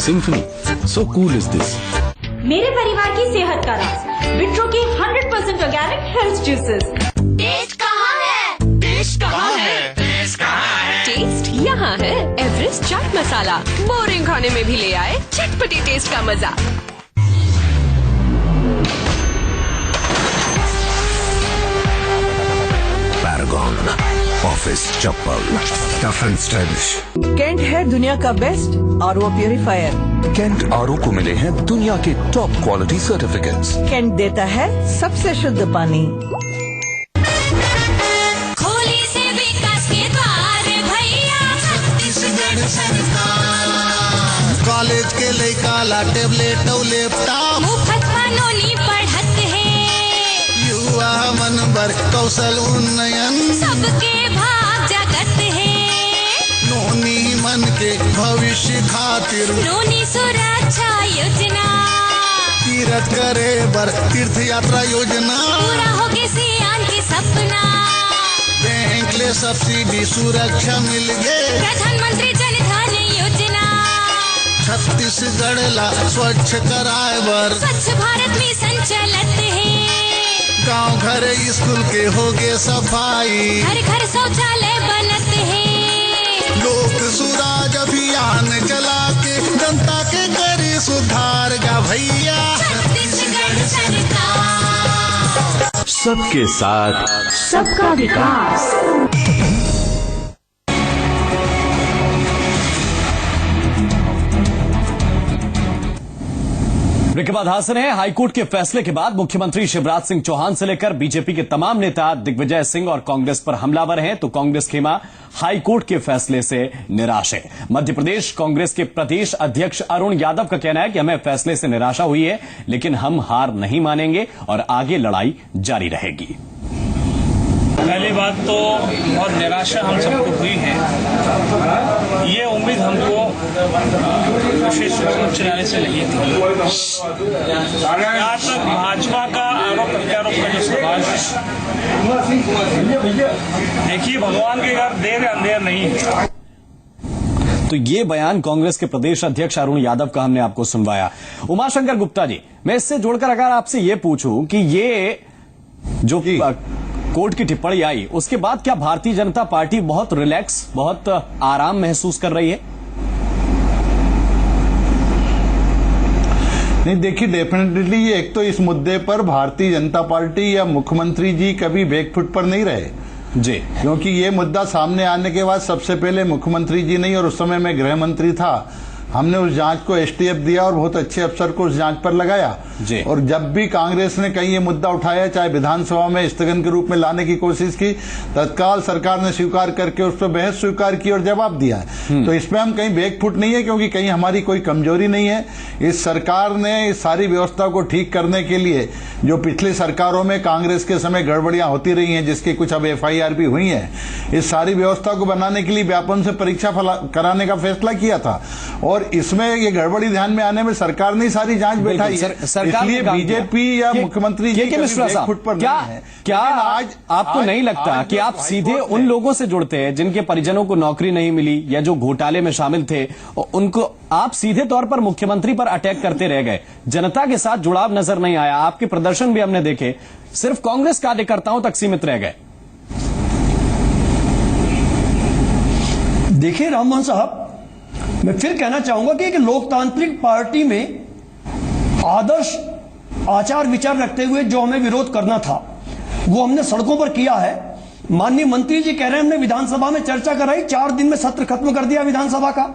symphony, so cool is this. मेरे परिवार की सेहत का राज विट्रो के 100% ऑर्गेनिक हेल्थ जूसेस। टेस्ट कहाँ है? टेस्ट कहाँ है? टेस्ट कहाँ है? टेस्ट यहाँ है। एवरेस्ट चाट मसाला, बोरिंग खाने में भी ले आए चटपटी टेस्ट का मजा। Paragon office chappal, tough and stylish. Kent है दुनिया का best RO purifier. Kent RO को मिले हैं दुनिया के टॉप क्वालिटी सर्टिफिकेट्स। कैंट देता है सबसे शुद्ध पानी। खोली से विकास के द्वार भैया छत्तीसगढ़ सरकार। कॉलेज के लड़का ला टेबलेट और लैपटॉप मुफ्त कानूनी पढ़त है। युवा मन बर कौशल उन्नयन सबके भाग जगत है। नोनी मन के भविष्य खातिर नोनी सुरक्षा योजना। तीरथ करे बर तीर्थ यात्रा योजना। पूरा होगे सियान के सपना। बैंक ले सब्सिडी सुरक्षा मिल गए। प्रधानमंत्री जन धन योजना। छत्तीसगढ़ ला स्वच्छ कराए बर स्वच्छ भारत मिशन चलत है। गांव घर स्कूल के होगे सफाई। घर घर शौचालय बनत है। लोक सुराज अभियान चला के जनता के करे सुधार गा भैया। छत्तीसगढ़ सरकार। सबके साथ सबका विकास। ब्रेक के बाद हाजिर हैं। हाईकोर्ट के फैसले के बाद मुख्यमंत्री शिवराज सिंह चौहान से लेकर बीजेपी के तमाम नेता दिग्विजय सिंह और कांग्रेस पर हमलावर हैं, तो कांग्रेस खेमा हाईकोर्ट के फैसले से निराश है। मध्य प्रदेश कांग्रेस के प्रदेश अध्यक्ष अरुण यादव का कहना है कि हमें फैसले से निराशा हुई है, लेकिन हम हार नहीं मानेंगे और आगे लड़ाई जारी रहेगी। पहली बात तो बहुत निराशा हम सबको हुई है। ये उम्मीद हमको विशेष रूप से उच्च न्यायालय से नहीं थी। यहाँ तक भाजपा का आरोप प्रत्यारोप का जो सवाल है, देखिए भगवान के घर देर अंधेर नहीं है। तो ये बयान कांग्रेस के प्रदेश अध्यक्ष अरुण यादव का हमने आपको सुनवाया। उमाशंकर गुप्ता जी, मैं इससे जोड़कर अगर आपसे ये पूछूं कि ये जो कोर्ट की टिप्पणी आई उसके बाद क्या भारतीय जनता पार्टी बहुत रिलैक्स, बहुत आराम महसूस कर रही है? नहीं, देखिए डेफिनेटली एक तो इस मुद्दे पर भारतीय जनता पार्टी या मुख्यमंत्री जी कभी बैकफुट पर नहीं रहे जी, क्योंकि ये मुद्दा सामने आने के बाद सबसे पहले मुख्यमंत्री जी नहीं, और उस समय मैं गृह मंत्री था, हमने उस जांच को एसटीएफ दिया और बहुत अच्छे अफसर को उस जांच पर लगाया जी। और जब भी कांग्रेस ने कहीं ये मुद्दा उठाया, चाहे विधानसभा में स्थगन के रूप में लाने की कोशिश की, तत्काल सरकार ने स्वीकार करके उस पर बहस स्वीकार की और जवाब दिया है। तो इसमें हम कहीं बैकफुट नहीं है, क्योंकि कहीं हमारी कोई कमजोरी नहीं है। इस सरकार ने इस सारी व्यवस्था को ठीक करने के लिए जो पिछली सरकारों में कांग्रेस के समय गड़बड़ियां होती रही हैं, जिसकी कुछ अब FIR भी हुई है, इस सारी व्यवस्था को बनाने के लिए व्यापम से परीक्षा कराने का फैसला किया था और इसमें ये गड़बड़ी ध्यान में आने में सरकार ने सारी जांच बैठाई है। इसलिए बीजेपी या मुख्यमंत्री जी बैकफुट पर नहीं है। क्या आज आपको नहीं लगता कि आप सीधे उन लोगों से जुड़ते हैं जिनके परिजनों को नौकरी नहीं मिली या जो घोटाले में शामिल थे, उनको आप सीधे तौर पर मुख्यमंत्री पर अटैक करते रह गए, जनता के साथ जुड़ाव नजर नहीं आया, आपके प्रदर्शन भी हमने देखे सिर्फ कांग्रेस कार्यकर्ताओं तक सीमित रह गए? देखिए राममोहन साहब, मैं फिर कहना चाहूंगा कि एक लोकतांत्रिक पार्टी में आदर्श आचार विचार रखते हुए जो हमें विरोध करना था वो हमने सड़कों पर किया है। माननीय मंत्री जी कह रहे हैं हमने विधानसभा में चर्चा कराई, 4 दिन में सत्र खत्म कर दिया विधानसभा का।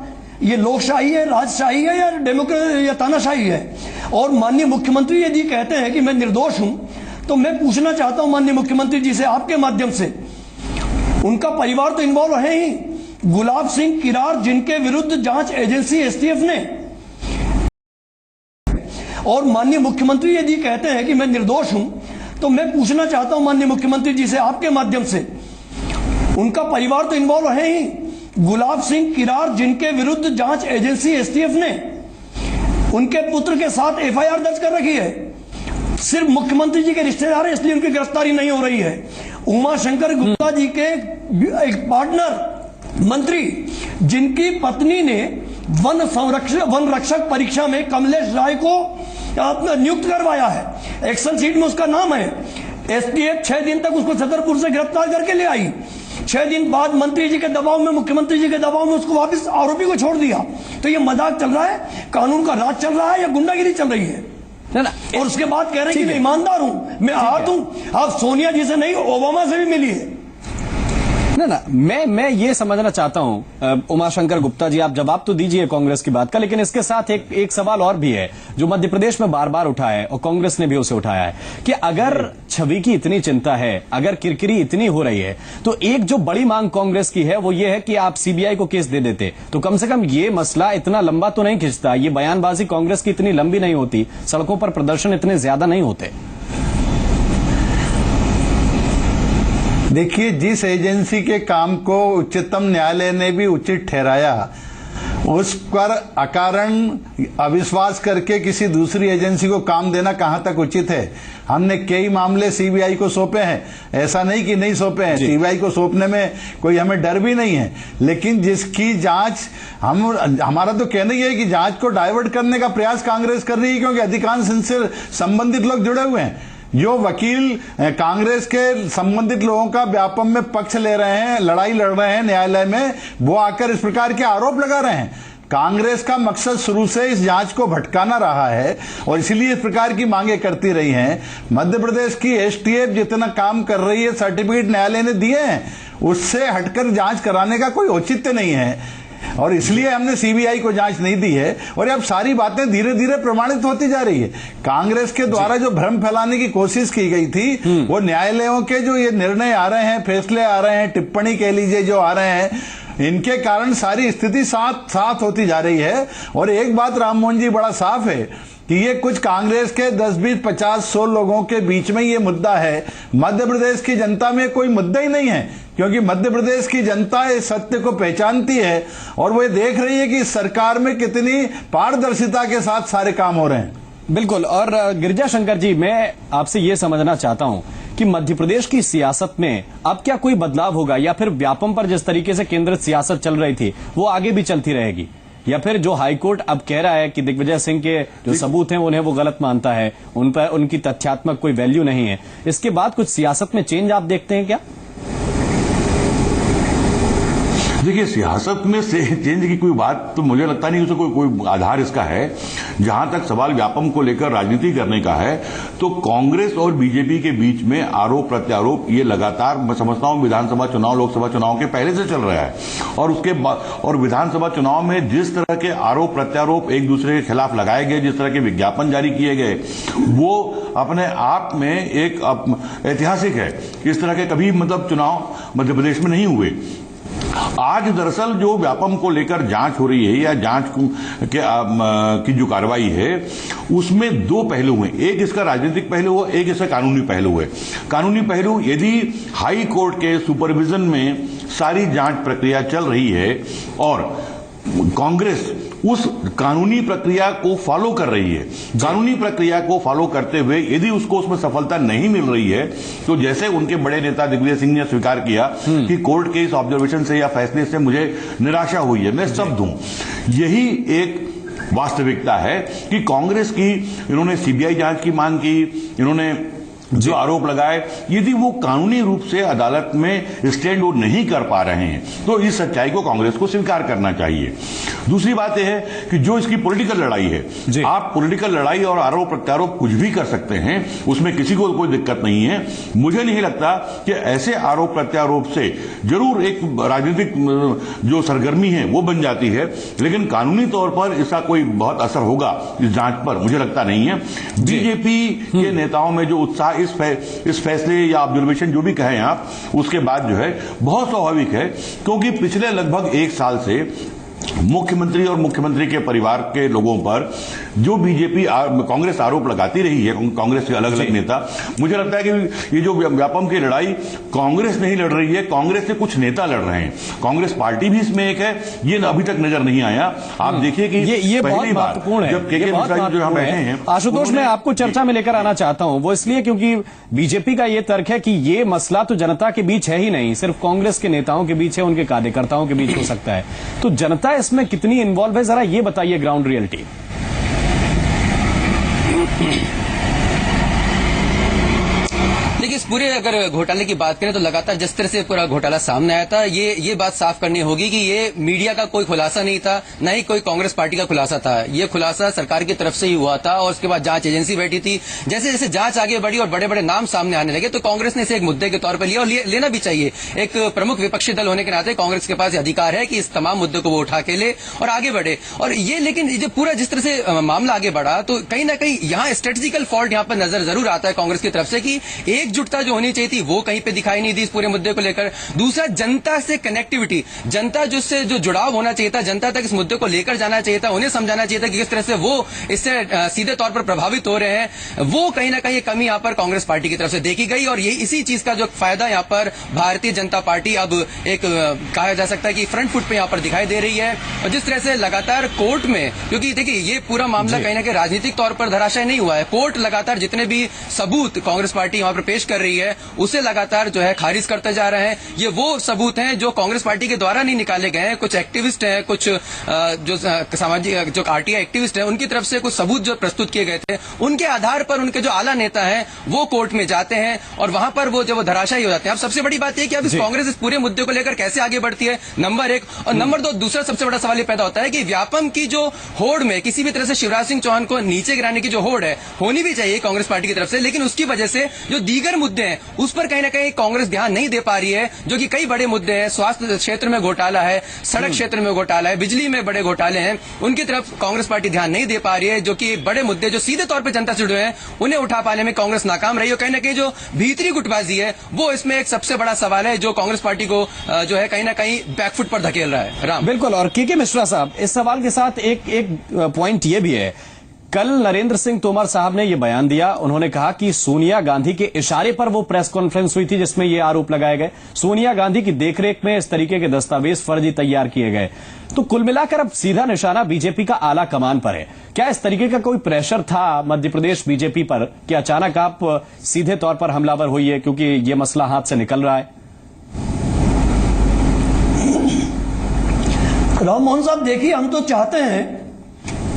ये लोकशाही है, राजशाही है या डेमोक्रेसी या तानाशाही है? और माननीय मुख्यमंत्री यदि कहते हैं कि मैं निर्दोष हूं, तो मैं पूछना चाहता हूं माननीय मुख्यमंत्री जी से आपके माध्यम से, उनका परिवार तो इन्वॉल्व है ही, गुलाब सिंह किरार जिनके विरुद्ध जांच एजेंसी एसटीएफ ने, और माननीय मुख्यमंत्री यदि कहते हैं कि मैं निर्दोष हूं, तो मैं पूछना चाहता हूं माननीय मुख्यमंत्री जी से आपके माध्यम से, उनका परिवार तो इन्वॉल्व है ही, गुलाब सिंह किरार जिनके विरुद्ध जांच एजेंसी एसटीएफ ने उनके पुत्र के साथ एफआईआर दर्ज कर रखी है। सिर्फ मुख्यमंत्री जी के रिश्तेदार हैं इसलिए उनकी गिरफ्तारी नहीं हो रही है। उमाशंकर गुप्ता जी के एक पार्टनर मंत्री जिनकी पत्नी ने वन रक्षक परीक्षा में कमलेश राय को नियुक्त करवाया है, एक्सेल सीट में उसका नाम है। एसटीएफ 6 दिन तक उसको छतरपुर से गिरफ्तार करके ले आई। 6 दिन बाद मंत्री जी के दबाव में, मुख्यमंत्री जी के दबाव में उसको वापस आरोपी को छोड़ दिया। तो ये मजाक चल रहा है, कानून का राज चल रहा है या गुंडागिरी चल रही है? ना और उसके बाद कह रहे हैं कि मैं ईमानदार हूं, मैं आहत हूं। आप सोनिया जी से नहीं, ओबामा से भी मिली है। ना मैं ये समझना चाहता हूं, उमाशंकर गुप्ता जी, आप जवाब तो दीजिए कांग्रेस की बात का, लेकिन इसके साथ एक सवाल और भी है जो मध्य प्रदेश में बार बार उठा है और कांग्रेस ने भी उसे उठाया है कि अगर छवि की इतनी चिंता है, अगर किरकिरी इतनी हो रही है, तो एक जो बड़ी मांग कांग्रेस की है वो ये है कि आप सीबीआई को केस दे देते तो कम से कम ये मसला इतना लंबा तो नहीं खिंचता, ये बयानबाजी कांग्रेस की इतनी लंबी नहीं होती, सड़कों पर प्रदर्शन इतने ज्यादा नहीं होते। देखिए, जिस एजेंसी के काम को उच्चतम न्यायालय ने भी उचित ठहराया, उस पर अकारण अविश्वास करके किसी दूसरी एजेंसी को काम देना कहां तक उचित है। हमने कई मामले सीबीआई को सौंपे हैं, ऐसा नहीं कि नहीं सौंपे हैं, सीबीआई को सौंपने में कोई हमें डर भी नहीं है, लेकिन जिसकी जांच हमारा तो कहना ही है कि जांच को डाइवर्ट करने का प्रयास कांग्रेस कर रही है, क्योंकि अधिकांश इनसे संबंधित लोग जुड़े हुए हैं। जो वकील कांग्रेस के संबंधित लोगों का व्यापम में पक्ष ले रहे हैं, लड़ाई लड़ रहे हैं न्यायालय में, वो आकर इस प्रकार के आरोप लगा रहे हैं। कांग्रेस का मकसद शुरू से इस जांच को भटकाना रहा है और इसीलिए इस प्रकार की मांगे करती रही हैं। मध्य प्रदेश की एसटीएफ जितना काम कर रही है, सर्टिफिकेट न्यायालय ने दिए हैं, उससे हटकर जांच कराने का कोई औचित्य नहीं है और इसलिए हमने सीबीआई को जांच नहीं दी है। और अब सारी बातें धीरे धीरे प्रमाणित होती जा रही है। कांग्रेस के द्वारा जो भ्रम फैलाने की कोशिश की गई थी, वो न्यायालयों के जो ये निर्णय आ रहे हैं, फैसले आ रहे हैं, टिप्पणी कह लीजिए जो आ रहे हैं, इनके कारण सारी स्थिति साथ होती जा रही है। और एक बात राम मोहन जी बड़ा साफ है कि ये कुछ कांग्रेस के 10, 20, 50, 100 लोगों के बीच में ये मुद्दा है। मध्य प्रदेश की जनता में कोई मुद्दा ही नहीं है, क्योंकि मध्य प्रदेश की जनता इस सत्य को पहचानती है और वो ये देख रही है कि इस सरकार में कितनी पारदर्शिता के साथ सारे काम हो रहे हैं। बिल्कुल। और गिरिजा शंकर जी, मैं आपसे ये समझना चाहता हूं कि मध्य प्रदेश की सियासत में अब क्या कोई बदलाव होगा, या फिर व्यापम पर जिस तरीके से केंद्रित सियासत चल रही थी वो आगे भी चलती रहेगी, या फिर जो हाईकोर्ट अब कह रहा है कि दिग्विजय सिंह के जो सबूत हैं उन्हें वो गलत मानता है, उन पर उनकी तथ्यात्मक कोई वैल्यू नहीं है, इसके बाद कुछ सियासत में चेंज आप देखते हैं क्या? देखिए, सियासत में से चेंज की कोई बात तो मुझे लगता नहीं, उसे कोई आधार इसका है। जहां तक सवाल व्यापम को लेकर राजनीति करने का है, तो कांग्रेस और बीजेपी के बीच में आरोप प्रत्यारोप ये लगातार, मैं समझता हूं, विधानसभा चुनाव, लोकसभा चुनाव के पहले से चल रहा है। और उसके बाद और विधानसभा चुनाव में जिस तरह के आरोप प्रत्यारोप एक दूसरे के खिलाफ लगाए गए, जिस तरह के विज्ञापन जारी किए गए, वो अपने आप में एक ऐतिहासिक है। इस तरह के कभी चुनाव मध्य प्रदेश में नहीं हुए। आज दरअसल जो व्यापम को लेकर जांच हो रही है या जांच की जो कार्रवाई है, उसमें दो पहलू हैं। एक इसका राजनीतिक पहलू है, एक इसका कानूनी पहलू है। कानूनी पहलू, यदि हाई कोर्ट के सुपरविजन में सारी जांच प्रक्रिया चल रही है और कांग्रेस उस कानूनी प्रक्रिया को फॉलो कर रही है, कानूनी प्रक्रिया को फॉलो करते हुए यदि उसको उसमें सफलता नहीं मिल रही है, तो जैसे उनके बड़े नेता दिग्विजय सिंह ने स्वीकार किया कि कोर्ट के इस ऑब्जर्वेशन से या फैसले से मुझे निराशा हुई है, मैं स्तब्ध हूं, यही एक वास्तविकता है कि कांग्रेस की, इन्होंने सीबीआई जांच की मांग की, इन्होंने जो आरोप लगाए, यदि वो कानूनी रूप से अदालत में स्टैंड वो नहीं कर पा रहे हैं, तो इस सच्चाई को कांग्रेस को स्वीकार करना चाहिए। दूसरी बात यह है कि जो इसकी पॉलिटिकल लड़ाई है, आप पॉलिटिकल लड़ाई और आरोप प्रत्यारोप कुछ भी कर सकते हैं, उसमें किसी को कोई दिक्कत नहीं है। मुझे नहीं लगता कि ऐसे आरोप प्रत्यारोप से जरूर एक राजनीतिक जो सरगर्मी है वो बन जाती है, लेकिन कानूनी तौर पर इसका कोई बहुत असर होगा इस जांच पर, मुझे लगता नहीं है। बीजेपी के नेताओं में जो उत्साह इस फैसले या ऑब्जर्वेशन जो भी कहें आप, उसके बाद जो है बहुत स्वाभाविक है, क्योंकि पिछले लगभग 1 साल से मुख्यमंत्री और मुख्यमंत्री के परिवार के लोगों पर जो बीजेपी कांग्रेस आरोप लगाती रही है, कांग्रेस के अलग अलग नेता, मुझे लगता है कि ये जो व्यापम की लड़ाई कांग्रेस नहीं लड़ रही है, कांग्रेस के कुछ नेता लड़ रहे हैं। कांग्रेस पार्टी भी इसमें एक है, ये अभी तक नजर नहीं आया। आप देखिए कि ये पहली बार जब के मिश्रा जी जो यहाँ बैठे हैं, आशुतोष, मैं आपको चर्चा में लेकर आना चाहता हूं, वो इसलिए क्योंकि बीजेपी का ये तर्क है कि ये मसला तो जनता के बीच है ही नहीं, सिर्फ कांग्रेस के नेताओं के बीच है, उनके कार्यकर्ताओं के बीच हो सकता है। तो जनता इसमें कितनी इन्वॉल्व है, जरा ये बताइए ग्राउंड रियलिटी। देखिए, इस पूरे अगर घोटाले की बात करें तो लगातार जिस तरह से पूरा घोटाला सामने आया था, ये बात साफ करनी होगी कि ये मीडिया का कोई खुलासा नहीं था, न ही कोई कांग्रेस पार्टी का खुलासा था। ये खुलासा सरकार की तरफ से ही हुआ था और उसके बाद जांच एजेंसी बैठी थी। जैसे जैसे जांच आगे बढ़ी और बड़े बड़े नाम सामने आने लगे तो कांग्रेस ने इसे एक मुद्दे के तौर पर लिया और लेना भी चाहिए। एक प्रमुख विपक्षी दल होने के नाते कांग्रेस के पास अधिकार है कि इस तमाम मुद्दे को वो उठा के ले और आगे बढ़े। और ये लेकिन जब पूरा जिस तरह से मामला आगे बढ़ा तो कहीं ना कहीं यहाँ स्ट्रेटेजिकल फॉल्ट यहाँ पर नजर जरूर आता है कांग्रेस की तरफ से कि एकजुटता जो होनी चाहिए थी वो कहीं पे दिखाई नहीं दी इस पूरे मुद्दे को लेकर। दूसरा, जनता से कनेक्टिविटी, जनता जिससे जो जुड़ाव होना चाहिए था, जनता तक इस मुद्दे को लेकर जाना चाहिए था, उन्हें समझाना चाहिए था कि किस तरह से वो इससे सीधे तौर पर प्रभावित हो रहे हैं, वो कहीं ना कहीं कमी यहाँ पर कांग्रेस पार्टी की तरफ से देखी गई। और ये इसी चीज का जो फायदा यहाँ पर भारतीय जनता पार्टी अब एक कहा जा सकता है कि फ्रंट फुट पे यहाँ पर दिखाई दे रही है। और जिस तरह से लगातार कोर्ट में, क्योंकि देखिए ये पूरा मामला कहीं ना कहीं राजनीतिक तौर पर धराशायी नहीं हुआ है, कोर्ट लगातार जितने भी सबूत कांग्रेस पार्टी यहाँ पर पेश कर रही है उसे लगातार जो है खारिज करते जा रहे हैं। ये वो सबूत हैं जो कांग्रेस पार्टी के द्वारा नहीं निकाले गए हैं। कुछ एक्टिविस्ट हैं, कुछ जो सामाजिक जो आरटीआई एक्टिविस्ट हैं, उनकी तरफ से कुछ सबूत जो प्रस्तुत किए गए थे, उनके आधार पर उनके जो आला नेता हैं वो कोर्ट में जाते हैं और वहां पर वो जब धराशायी हो जाते हैं। अब सबसे बड़ी बात यह कि अब इस कांग्रेस इस पूरे मुद्दे को लेकर कैसे आगे बढ़ती है, नंबर एक। और नंबर दो, दूसरा सबसे बड़ा सवाल ये पैदा होता है कि व्यापम की जो होड़ में किसी भी तरह से शिवराज सिंह चौहान को नीचे गिराने की जो होड़ है, होनी भी चाहिए कांग्रेस पार्टी की तरफ से, लेकिन उसकी वजह से जो दीगर मुद्दे हैं उस पर कहीं ना कहीं कांग्रेस ध्यान नहीं दे पा रही है, जो कि कई बड़े मुद्दे हैं। स्वास्थ्य क्षेत्र में घोटाला है, सड़क क्षेत्र में घोटाला है, बिजली में बड़े घोटाले हैं, उनकी तरफ कांग्रेस पार्टी ध्यान नहीं दे पा रही है, जो कि बड़े मुद्दे जो सीधे तौर पर जनता से जुड़े हैं उन्हें उठा पाने में कांग्रेस नाकाम रही है। कहीं ना कहीं जो भीतरी गुटबाजी है वो इसमें एक सबसे बड़ा सवाल है जो कांग्रेस पार्टी को जो है कहीं ना कहीं बैकफुट पर धकेल रहा है। राम, बिल्कुल। और के मिश्रा साहब, इस सवाल के साथ एक पॉइंट ये भी है, कल नरेंद्र सिंह तोमर साहब ने यह बयान दिया, उन्होंने कहा कि सोनिया गांधी के इशारे पर वो प्रेस कॉन्फ्रेंस हुई थी जिसमें ये आरोप लगाए गए, सोनिया गांधी की देखरेख में इस तरीके के दस्तावेज फर्जी तैयार किए गए। तो कुल मिलाकर अब सीधा निशाना बीजेपी का आला कमान पर है। क्या इस तरीके का कोई प्रेशर था मध्य प्रदेश बीजेपी पर कि अचानक आप सीधे तौर पर हमलावर हुई है क्योंकि ये मसला हाथ से निकल रहा है? राम मोहन साहब, देखिए, हम तो चाहते हैं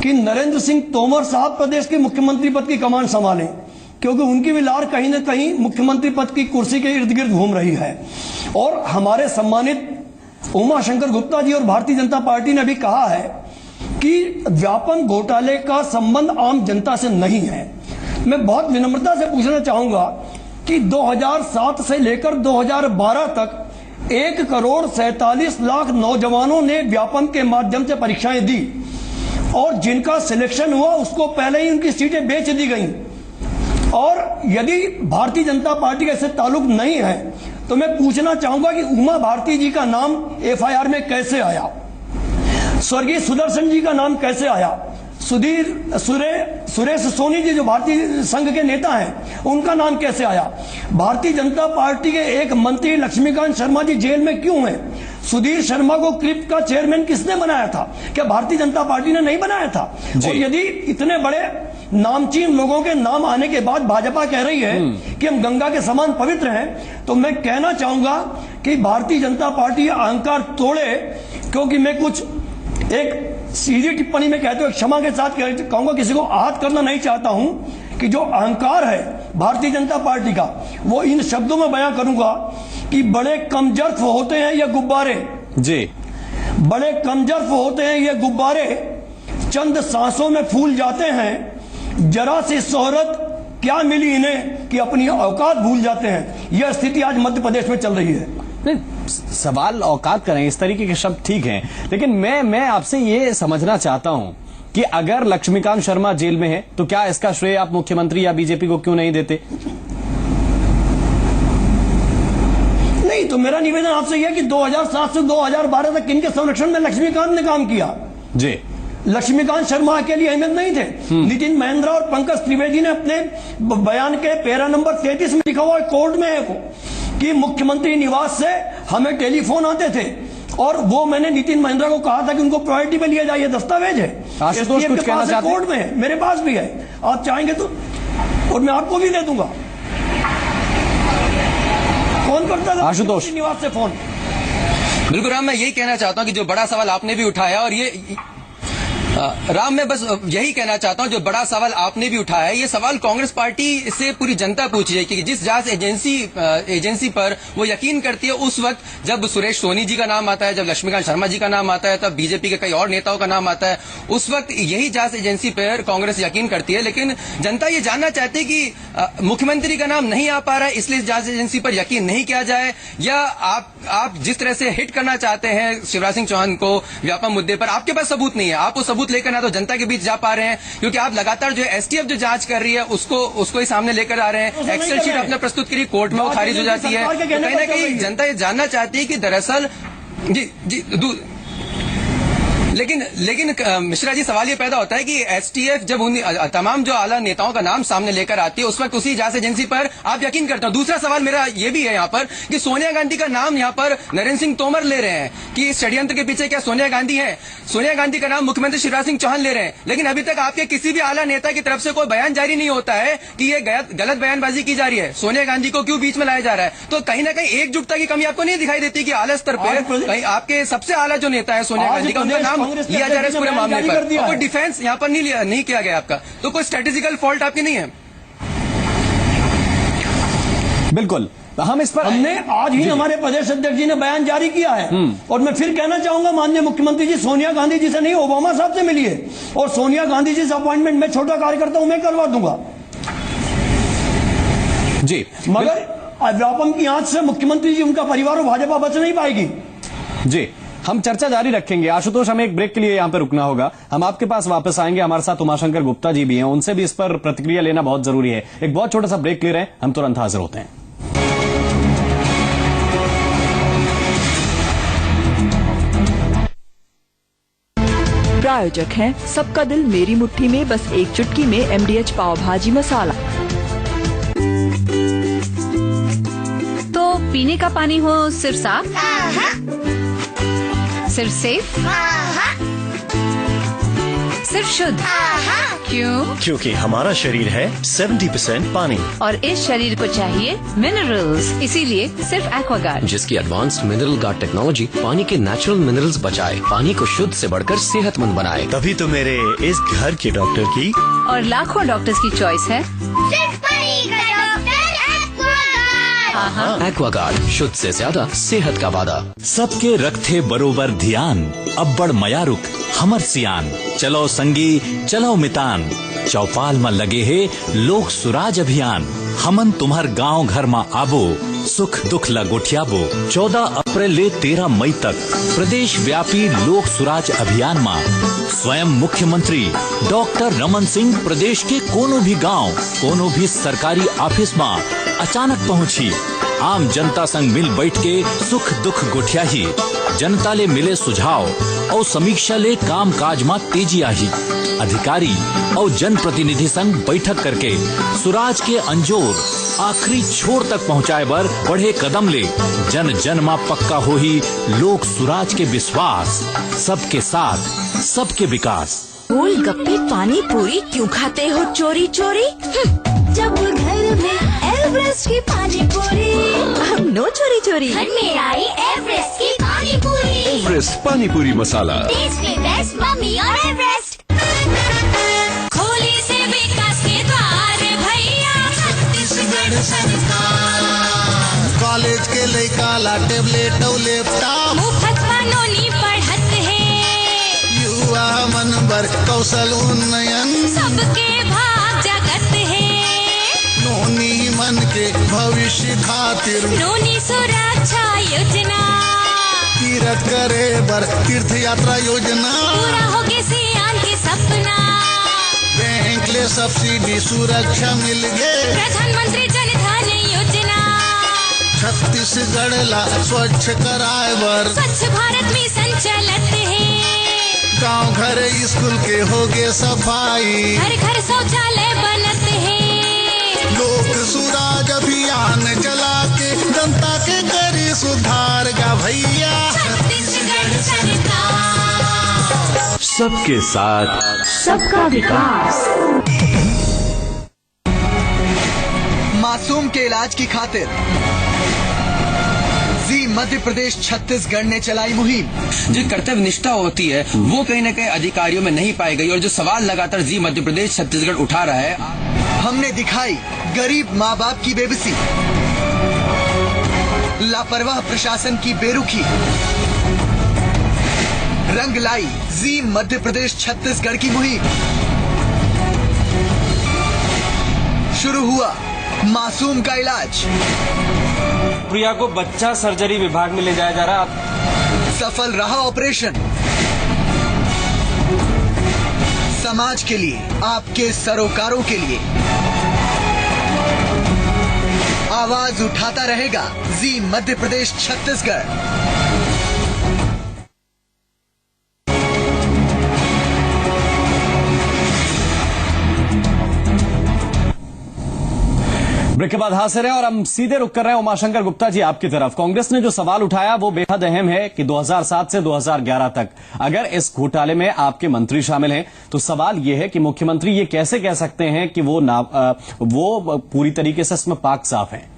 कि नरेंद्र सिंह तोमर साहब प्रदेश के मुख्यमंत्री पद की कमान संभालें, क्योंकि उनकी भी लार कहीं न कहीं मुख्यमंत्री पद की कुर्सी के इर्द गिर्द घूम रही है। और हमारे सम्मानित उमाशंकर गुप्ता जी और भारतीय जनता पार्टी ने भी कहा है कि व्यापम घोटाले का संबंध आम जनता से नहीं है। मैं बहुत विनम्रता से पूछना चाहूंगा कि 2007 से लेकर 2012 तक 1,47,00,000 नौजवानों ने व्यापम के माध्यम से परीक्षाएं दी और जिनका सिलेक्शन हुआ उसको पहले ही उनकी सीटें बेच दी गई। और यदि भारतीय जनता पार्टी का इससे ताल्लुक नहीं है तो मैं पूछना चाहूंगा कि उमा भारती जी का नाम एफआईआर में कैसे आया, स्वर्गीय सुदर्शन जी का नाम कैसे आया, सुरेश सोनी जी जो भारतीय संघ के नेता हैं उनका नाम कैसे आया, भारतीय जनता पार्टी के एक मंत्री लक्ष्मीकांत शर्मा जी जेल में क्यों हैं, सुधीर शर्मा को क्लिप का चेयरमैन किसने बनाया था, क्या भारतीय जनता पार्टी ने नहीं बनाया था? और यदि इतने बड़े नामचीन लोगों के नाम आने के बाद भाजपा कह रही है कि हम गंगा के समान पवित्र हैं, तो मैं कहना चाहूंगा कि भारतीय जनता पार्टी अहंकार तोड़े, क्योंकि मैं कुछ एक सीधी टिप्पणी में कहते हुए क्षमा के साथ कहूंगा, किसी को आहत करना नहीं चाहता हूं, कि जो अहंकार है भारतीय जनता पार्टी का वो इन शब्दों में बयां करूंगा कि बड़े कमजोर होते हैं ये गुब्बारे जी, बड़े कमजोर होते हैं ये गुब्बारे, चंद सांसों में फूल जाते हैं, जरा सी शोहरत क्या मिली इन्हें कि अपनी औकात भूल जाते हैं। यह स्थिति आज मध्य प्रदेश में चल रही है। सवाल औकात करें, इस तरीके के शब्द ठीक हैं, लेकिन मैं आपसे ये समझना चाहता हूं कि अगर लक्ष्मीकांत शर्मा जेल में है तो क्या इसका श्रेय आप मुख्यमंत्री या बीजेपी को क्यों नहीं देते? नहीं, तो मेरा निवेदन आपसे यह है कि 2007 से 2012 तक किनके संरक्षण में लक्ष्मीकांत ने काम किया? जी, लक्ष्मीकांत शर्मा के लिए अहमियत नहीं थे। नितिन महेंद्रा और पंकज त्रिवेदी ने अपने बयान के पैरा नंबर 33 में लिखा हुआ है, कोर्ट में है वो, कि मुख्यमंत्री निवास से हमें टेलीफोन आते थे और वो मैंने नितिन महेंद्रा को कहा था कि उनको प्रायोरिटी पे लिया जाए। दस्तावेज है, आशुतोष कुछ कहना चाहते हैं? कोर्ट में है, मेरे पास भी है, आप चाहेंगे तो, और मैं आपको भी दे दूंगा। कौन करता था आशुतोष निवास से फोन? बिल्कुल राम, मैं यही कहना चाहता हूं कि जो बड़ा सवाल आपने भी उठाया, और ये राम, मैं बस यही कहना चाहता हूं, जो बड़ा सवाल आपने भी उठाया है, ये सवाल कांग्रेस पार्टी से पूरी जनता पूछ रही है कि जिस जांच एजेंसी पर वो यकीन करती है, उस वक्त जब सुरेश सोनी जी का नाम आता है, जब लक्ष्मीकांत शर्मा जी का नाम आता है, तब बीजेपी के कई और नेताओं का नाम आता है, उस वक्त यही जांच एजेंसी पर कांग्रेस यकीन करती है। लेकिन जनता ये जानना चाहती है कि मुख्यमंत्री का नाम नहीं आ पा रहा है, इसलिए जांच एजेंसी पर यकीन नहीं किया जाए, या आप जिस तरह से हिट करना चाहते हैं शिवराज सिंह चौहान को व्यापम मुद्दे पर, आपके पास सबूत नहीं है, आप वो सबूत लेकर ना तो जनता के बीच जा पा रहे हैं, क्योंकि आप लगातार जो एसटीएफ जो जांच कर रही है उसको ही सामने लेकर आ रहे हैं। एक्सेल शीट अपने प्रस्तुत करी, कोर्ट में वो खारिज हो जाती है। कहीं ना कहीं जनता ये जानना चाहती है कि दरअसल लेकिन मिश्रा जी, सवाल ये पैदा होता है कि एसटीएफ जब उन तमाम जो आला नेताओं का नाम सामने लेकर आती है, उस वक्त उसी जांच एजेंसी पर आप यकीन करते हो। दूसरा सवाल मेरा ये भी है यहाँ पर कि सोनिया गांधी का नाम यहाँ पर नरेंद्र सिंह तोमर ले रहे हैं कि इस षड्यंत्र के पीछे क्या सोनिया गांधी है? सोनिया गांधी का नाम मुख्यमंत्री शिवराज सिंह चौहान ले रहे हैं, लेकिन अभी तक आपके किसी भी आला नेता की तरफ से कोई बयान जारी नहीं होता है कि ये गलत बयानबाजी की जा रही है। सोनिया गांधी को क्यों बीच में लाया जा रहा है? तो कहीं ना कहीं एकजुटता की कमी आपको नहीं दिखाई देती कि आला स्तर पर कहीं आपके सबसे आला जो नेता है सोनिया गांधी का, उनका नाम लिया जा रहा है पूरे मामले पर, और कोई डिफेंस यहाँ पर नहीं किया गया आपका, तो कोई स्ट्रेटेजिकल फॉल्ट आपकी नहीं है? बिल्कुल, हम इस पर हमने आज ही हमारे प्रदेश अध्यक्ष जी ने बयान जारी किया है, और मैं फिर कहना चाहूंगा माननीय मुख्यमंत्री जी, सोनिया गांधी जी से नहीं, ओबामा साहब से मिलिए, और सोनिया गांधी जी से अपॉइंटमेंट मैं छोटा कार्यकर्ता हूं, मैं करवा दूंगा जी। मगर व्यापम की आंच से मुख्यमंत्री जी, उनका परिवार और भाजपा बच नहीं पाएगी। जी, हम चर्चा जारी रखेंगे। आशुतोष, हमें एक ब्रेक के लिए यहाँ पे रुकना होगा, हम आपके पास वापस आएंगे। हमारे साथ उमाशंकर गुप्ता जी भी हैं, उनसे भी इस पर प्रतिक्रिया लेना बहुत जरूरी है। एक बहुत छोटा सा ब्रेक ले रहे हैं, हम तुरंत हाजिर होते हैं। प्रायोजक हैं सबका दिल मेरी मुट्ठी में, बस एक चुटकी में MDH पाव भाजी मसाला। तो पीने का पानी हो सिर्फ साफ, सिर्फ सेफ, सिर्फ शुद्ध। क्यों? क्योंकि हमारा शरीर है 70% पानी और इस शरीर को चाहिए मिनरल्स, इसीलिए सिर्फ एक्वागार्ड, जिसकी एडवांस्ड मिनरल गार्ड टेक्नोलॉजी पानी के नेचुरल मिनरल्स बचाए, पानी को शुद्ध से बढ़कर सेहतमंद बनाए। तभी तो मेरे इस घर के डॉक्टर की और लाखों डॉक्टर्स की चॉइस है एक्वागार्ड, शुद्ध से ज्यादा सेहत का वादा। सबके रखते बरोबर ध्यान, अब्बड़ मयारुक हमर सियान, चलो संगी चलो मितान, चौपाल में लगे है लोक सुराज अभियान, हमन तुम्हार गांव घर में आबो, सुख दुख ला गोठियाबो। 14 अप्रैल ले 13 मई तक प्रदेश व्यापी लोक सुराज अभियान में स्वयं मुख्यमंत्री डॉक्टर रमन सिंह प्रदेश के कोनो भी गांव, कोनो भी सरकारी ऑफिस में अचानक पहुंची, आम जनता संग मिल बैठ के सुख दुख गोठियाही, जनता ले मिले सुझाव और समीक्षा ले काम काज में तेजी आही। अधिकारी और जनप्रतिनिधि संग बैठक करके सुराज के अंजोर आखिरी छोर तक पहुँचाए बर बढ़े कदम ले, जन जन में पक्का हो ही लोक सुराज के विश्वास, सबके साथ सबके विकास। गोलगप्पे पानी पूरी क्यों खाते हो चोरी चोरी? जब घर में एवरेस्ट की पानी पूरी, हम नो चोरी चोरी। घर में आई एवरेस्ट की पानी पूरी, एवरेस्ट पानी पूरी मसाला, टेस्ट के बेस्ट मम्मी और एवरेस्ट। खोली से विकास के द्वार भैया, छत्तीसगढ़ सरकार। कॉलेज के लड़का ला टेबलेट और लैपटॉप, मुफ्त कानूनी पढ़त है, युवा मन बर कौशल उन्नयन, सबके भाग जगत है, नोनी मन के भविष्य खातिर, नोनी सुरक्षा योजना, तीर्थ करे बर तीर्थ यात्रा योजना, पूरा हो गए सियान के सपना, बैंक ले सब्सिडी सुरक्षा मिल गए, प्रधानमंत्री जन धन योजना, छत्तीसगढ़ ला स्वच्छ कराए बर स्वच्छ भारत मिशन चलत है। गांव घर स्कूल के होगे सफाई, घर घर शौचालय बनत है। लोक सुराज अभियान चला के जनता के करी सुधार गा भैया। छत्तीसगढ़ सरकार, सबके साथ सबका विकास। मासूम के इलाज की खातिर जी मध्य प्रदेश छत्तीसगढ़ ने चलाई मुहिम। जो कर्तव्य निष्ठा होती है वो कहीं न कहीं अधिकारियों में नहीं पाई गई और जो सवाल लगातार जी मध्य प्रदेश छत्तीसगढ़ उठा रहा है। हमने दिखाई गरीब माँ बाप की बेबसी, लापरवाह प्रशासन की बेरुखी, रंग लाई जी मध्य प्रदेश छत्तीसगढ़ की मुहिम। शुरू हुआ मासूम का इलाज। प्रिया को बच्चा सर्जरी विभाग में ले जाया जा रहा। सफल रहा ऑपरेशन। समाज के लिए, आपके सरोकारों के लिए आवाज उठाता रहेगा जी मध्य प्रदेश छत्तीसगढ़। ब्रेक के बाद हाजिर है और हम सीधे रुक कर रहे हैं उमाशंकर गुप्ता जी आपकी तरफ। कांग्रेस ने जो सवाल उठाया वो बेहद अहम है कि 2007 से 2011 तक अगर इस घोटाले में आपके मंत्री शामिल हैं तो सवाल यह है कि मुख्यमंत्री ये कैसे कह सकते हैं कि वो पूरी तरीके से इसमें पाक साफ हैं।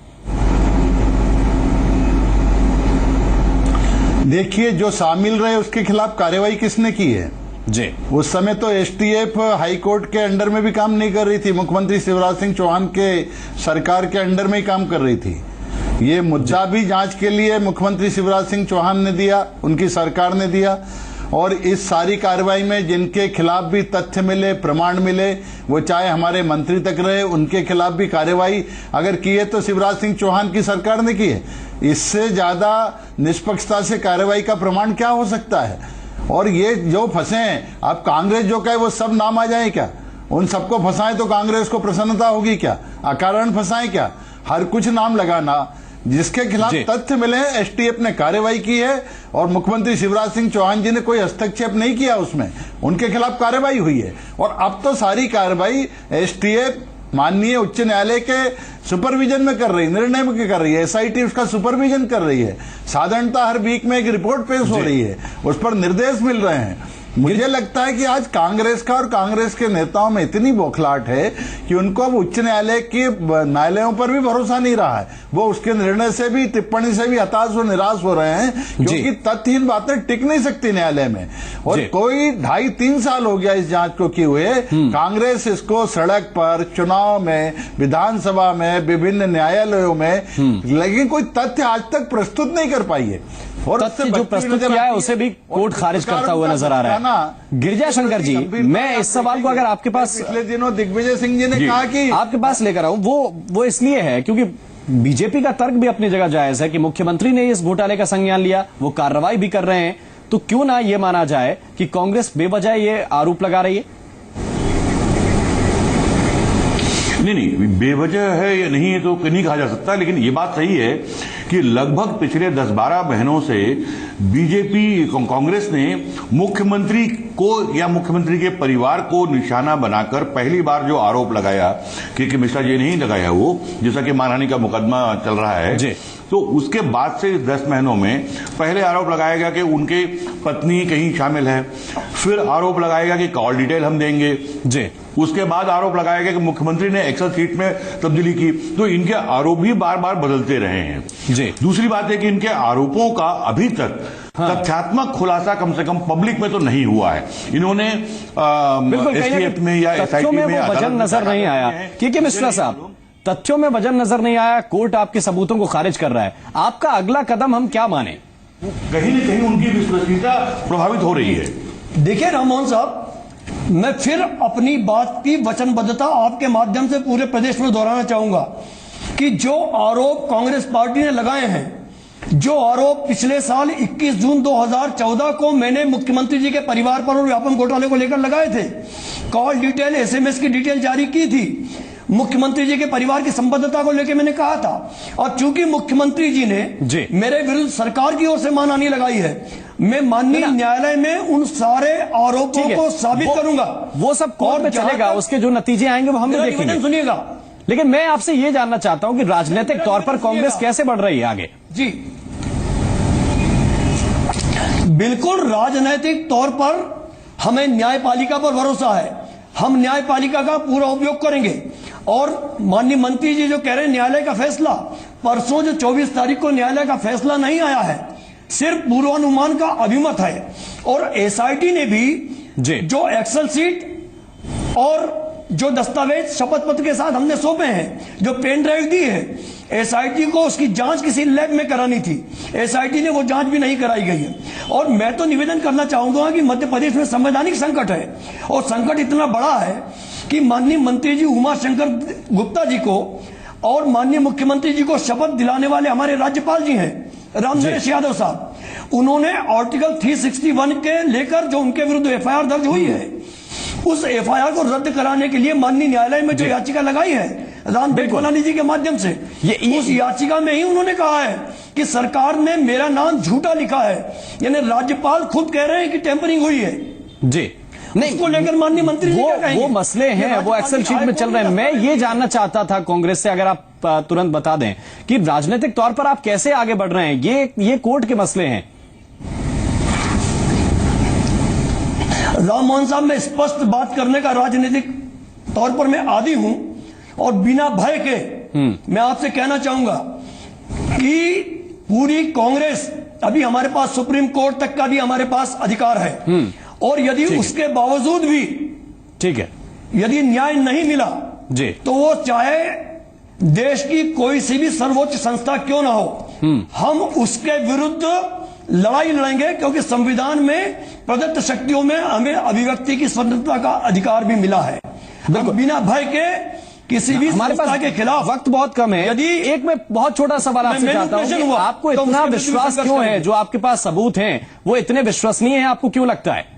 देखिए, जो शामिल रहे उसके खिलाफ कार्रवाई किसने की है जी? उस समय तो एसटीएफ हाई कोर्ट के अंडर में भी काम नहीं कर रही थी, मुख्यमंत्री शिवराज सिंह चौहान के सरकार के अंडर में ही काम कर रही थी। ये मुद्दा भी जांच के लिए मुख्यमंत्री शिवराज सिंह चौहान ने दिया, उनकी सरकार ने दिया। और इस सारी कार्रवाई में जिनके खिलाफ भी तथ्य मिले, प्रमाण मिले, वो चाहे हमारे मंत्री तक रहे, उनके खिलाफ भी कार्रवाई अगर की है तो शिवराज सिंह चौहान की सरकार ने की है। इससे ज्यादा निष्पक्षता से कार्रवाई का प्रमाण क्या हो सकता है? और ये जो फंसे हैं, अब कांग्रेस जो कहे वो सब नाम आ जाए क्या? उन सबको फंसाएं तो कांग्रेस को प्रसन्नता होगी क्या? अकारण फंसाएं क्या? हर कुछ नाम लगाना, जिसके खिलाफ तथ्य मिले हैं एसटीएफ ने कार्रवाई की है और मुख्यमंत्री शिवराज सिंह चौहान जी ने कोई हस्तक्षेप नहीं किया उसमें, उनके खिलाफ कार्रवाई हुई है। और अब तो सारी कार्रवाई एसटीएफ माननीय उच्च न्यायालय के सुपरविजन में कर रही, निर्णय में कर रही है, एसआईटी उसका सुपरविजन कर रही है। साधारणतः हर वीक में एक रिपोर्ट पेश हो रही है, उस पर निर्देश मिल रहे हैं। मुझे लगता है कि आज कांग्रेस का और कांग्रेस के नेताओं में इतनी बौखलाहट है कि उनको अब उच्च न्यायालय की न्यायालयों पर भी भरोसा नहीं रहा है। वो उसके निर्णय से भी, टिप्पणी से भी हताश और निराश हो रहे हैं क्योंकि तथ्यहीन बातें टिक नहीं सकती न्यायालय में। और कोई 2.5-3 साल हो गया इस जांच को किए हुए, कांग्रेस इसको सड़क पर, चुनाव में, विधानसभा में, विभिन्न न्यायालयों में, लेकिन कोई तथ्य आज तक प्रस्तुत नहीं कर पाई है। और तथ्य जो प्रस्तुत किया है उसे भी कोर्ट खारिज करता हुआ नजर आ रहा है। गिरिजा शंकर जी, मैं इस सवाल को अगर आपके पास पिछले दिनों दिग्विजय सिंह जी ने कहा कि आपके पास लेकर आऊं, वो इसलिए है क्योंकि बीजेपी का तर्क भी अपनी जगह जायज है कि मुख्यमंत्री ने इस घोटाले का संज्ञान लिया, वो कार्रवाई भी कर रहे हैं, तो क्यों ना ये माना जाए कि कांग्रेस बेवजह ये आरोप लगा रही है? नहीं, बेवजह है या नहीं तो नहीं कहा जा सकता, लेकिन ये बात सही है कि लगभग पिछले 10-12 महीनों से बीजेपी कांग्रेस ने मुख्यमंत्री को या मुख्यमंत्री के परिवार को निशाना बनाकर पहली बार जो आरोप लगाया कि मिश्रा जी ने ही लगाया, वो जैसा कि मानहानि का मुकदमा चल रहा है, तो उसके बाद से 10 महीनों में पहले आरोप लगाया गया कि उनके पत्नी कहीं शामिल है, फिर आरोप लगाया गया कि कॉल डिटेल हम देंगे जी, उसके बाद आरोप लगाया गया कि मुख्यमंत्री ने एक्सेल सीट में तब्दीली की। तो इनके आरोप भी बार बार बदलते रहे हैं जी। दूसरी बात है कि इनके आरोपों का अभी तक तथ्यात्मक खुलासा कम से कम पब्लिक में तो नहीं हुआ है। इन्होंने एसटीएफ में या एसआईटी में वजन नजर नहीं आया, क्योंकि मिश्रा साहब तथ्यों में वजन नजर नहीं आया, कोर्ट आपके सबूतों को खारिज कर रहा है, आपका अगला कदम हम क्या माने? कहीं न कहीं उनकी विश्वसनीयता प्रभावित हो रही है। देखिए राममोहन साहब, मैं फिर अपनी बात की वचनबद्धता आपके माध्यम से पूरे प्रदेश में दोहराना चाहूंगा कि जो आरोप कांग्रेस पार्टी ने लगाए हैं, जो आरोप पिछले साल 21 जून 2014 को मैंने मुख्यमंत्री जी के परिवार पर और व्यापम घोटाले को लेकर लगाए थे, कॉल डिटेल, एसएमएस की डिटेल जारी की थी, मुख्यमंत्री जी के परिवार की संबद्धता को लेकर मैंने कहा था, और चूंकि मुख्यमंत्री जी ने मेरे विरुद्ध सरकार की ओर से मानहानि लगाई है, मैं माननीय न्यायालय में उन सारे आरोपों को साबित करूंगा। वो सब कोर्ट में चलेगा, उसके जो नतीजे आएंगे वो हम भी देखेंगे। सुनिएगा, लेकिन मैं आपसे ये जानना चाहता हूं कि राजनीतिक तौर पर कांग्रेस कैसे बढ़ रही है आगे? जी बिल्कुल, राजनीतिक तौर पर हमें न्यायपालिका पर भरोसा है, हम न्यायपालिका का पूरा उपयोग करेंगे। और माननीय मंत्री जी जो कह रहे हैं न्यायालय का फैसला, परसों जो 24 तारीख को न्यायालय का फैसला नहीं आया है, सिर्फ पूर्वानुमान का अभिमत है। और एसआईटी ने भी जो एक्सेल सीट और जो दस्तावेज शपथ पत्र के साथ हमने सौंपे हैं, जो पेन ड्राइव दी है, एसआईटी को उसकी जांच किसी लैब में करानी थी, एसआईटी ने वो जांच भी नहीं कराई गई है। और मैं तो निवेदन करना चाहूंगा कि मध्य प्रदेश में संवैधानिक संकट है, और संकट इतना बड़ा है कि माननीय मंत्री जी उमाशंकर गुप्ता जी को और माननीय मुख्यमंत्री जी को शपथ दिलाने वाले हमारे राज्यपाल जी हैं रामनरेश यादव साहब, उन्होंने आर्टिकल 361 के लेकर जो उनके विरुद्ध एफआईआर दर्ज हुई है, उस एफआईआर को रद्द कराने के लिए माननीय न्यायालय में जो याचिका लगाई है राम जेठमलानी जी के माध्यम से, उस याचिका में ही उन्होंने कहा है कि सरकार ने मेरा नाम झूठा लिखा है, यानी राज्यपाल खुद कह रहे हैं कि टेम्परिंग हुई है। जी नहीं, उसको लेकर माननीय मंत्री जी क्या कहेंगे? वो मसले हैं, वो एक्सेल शीट में चल रहे हैं। मैं ये जानना चाहता था कांग्रेस से, अगर आप तुरंत बता दें कि राजनीतिक तौर पर आप कैसे आगे बढ़ रहे हैं? ये कोर्ट के मसले हैं। राम मोहन साहब, मैं स्पष्ट बात करने का राजनीतिक तौर पर मैं आदी हूं, और बिना भय के मैं आपसे कहना चाहूंगा कि पूरी कांग्रेस, अभी हमारे पास सुप्रीम कोर्ट तक का भी हमारे पास अधिकार है, और यदि उसके बावजूद भी ठीक है, यदि न्याय नहीं मिला जी, तो वो चाहे देश की कोई सी भी सर्वोच्च संस्था क्यों ना हो, हम उसके विरुद्ध लड़ाई लड़ेंगे, क्योंकि संविधान में प्रदत्त शक्तियों में हमें अभिव्यक्ति की स्वतंत्रता का अधिकार भी मिला है। बिना भय के किसी भी हमारे पास के खिलाफ, वक्त बहुत कम है, यदि एक मैं बहुत छोटा सवाल आपसे चाहता हूं कि आपको इतना विश्वास क्यों है? जो आपके पास सबूत हैं वो इतने विश्वसनीय हैं, आपको क्यों लगता है?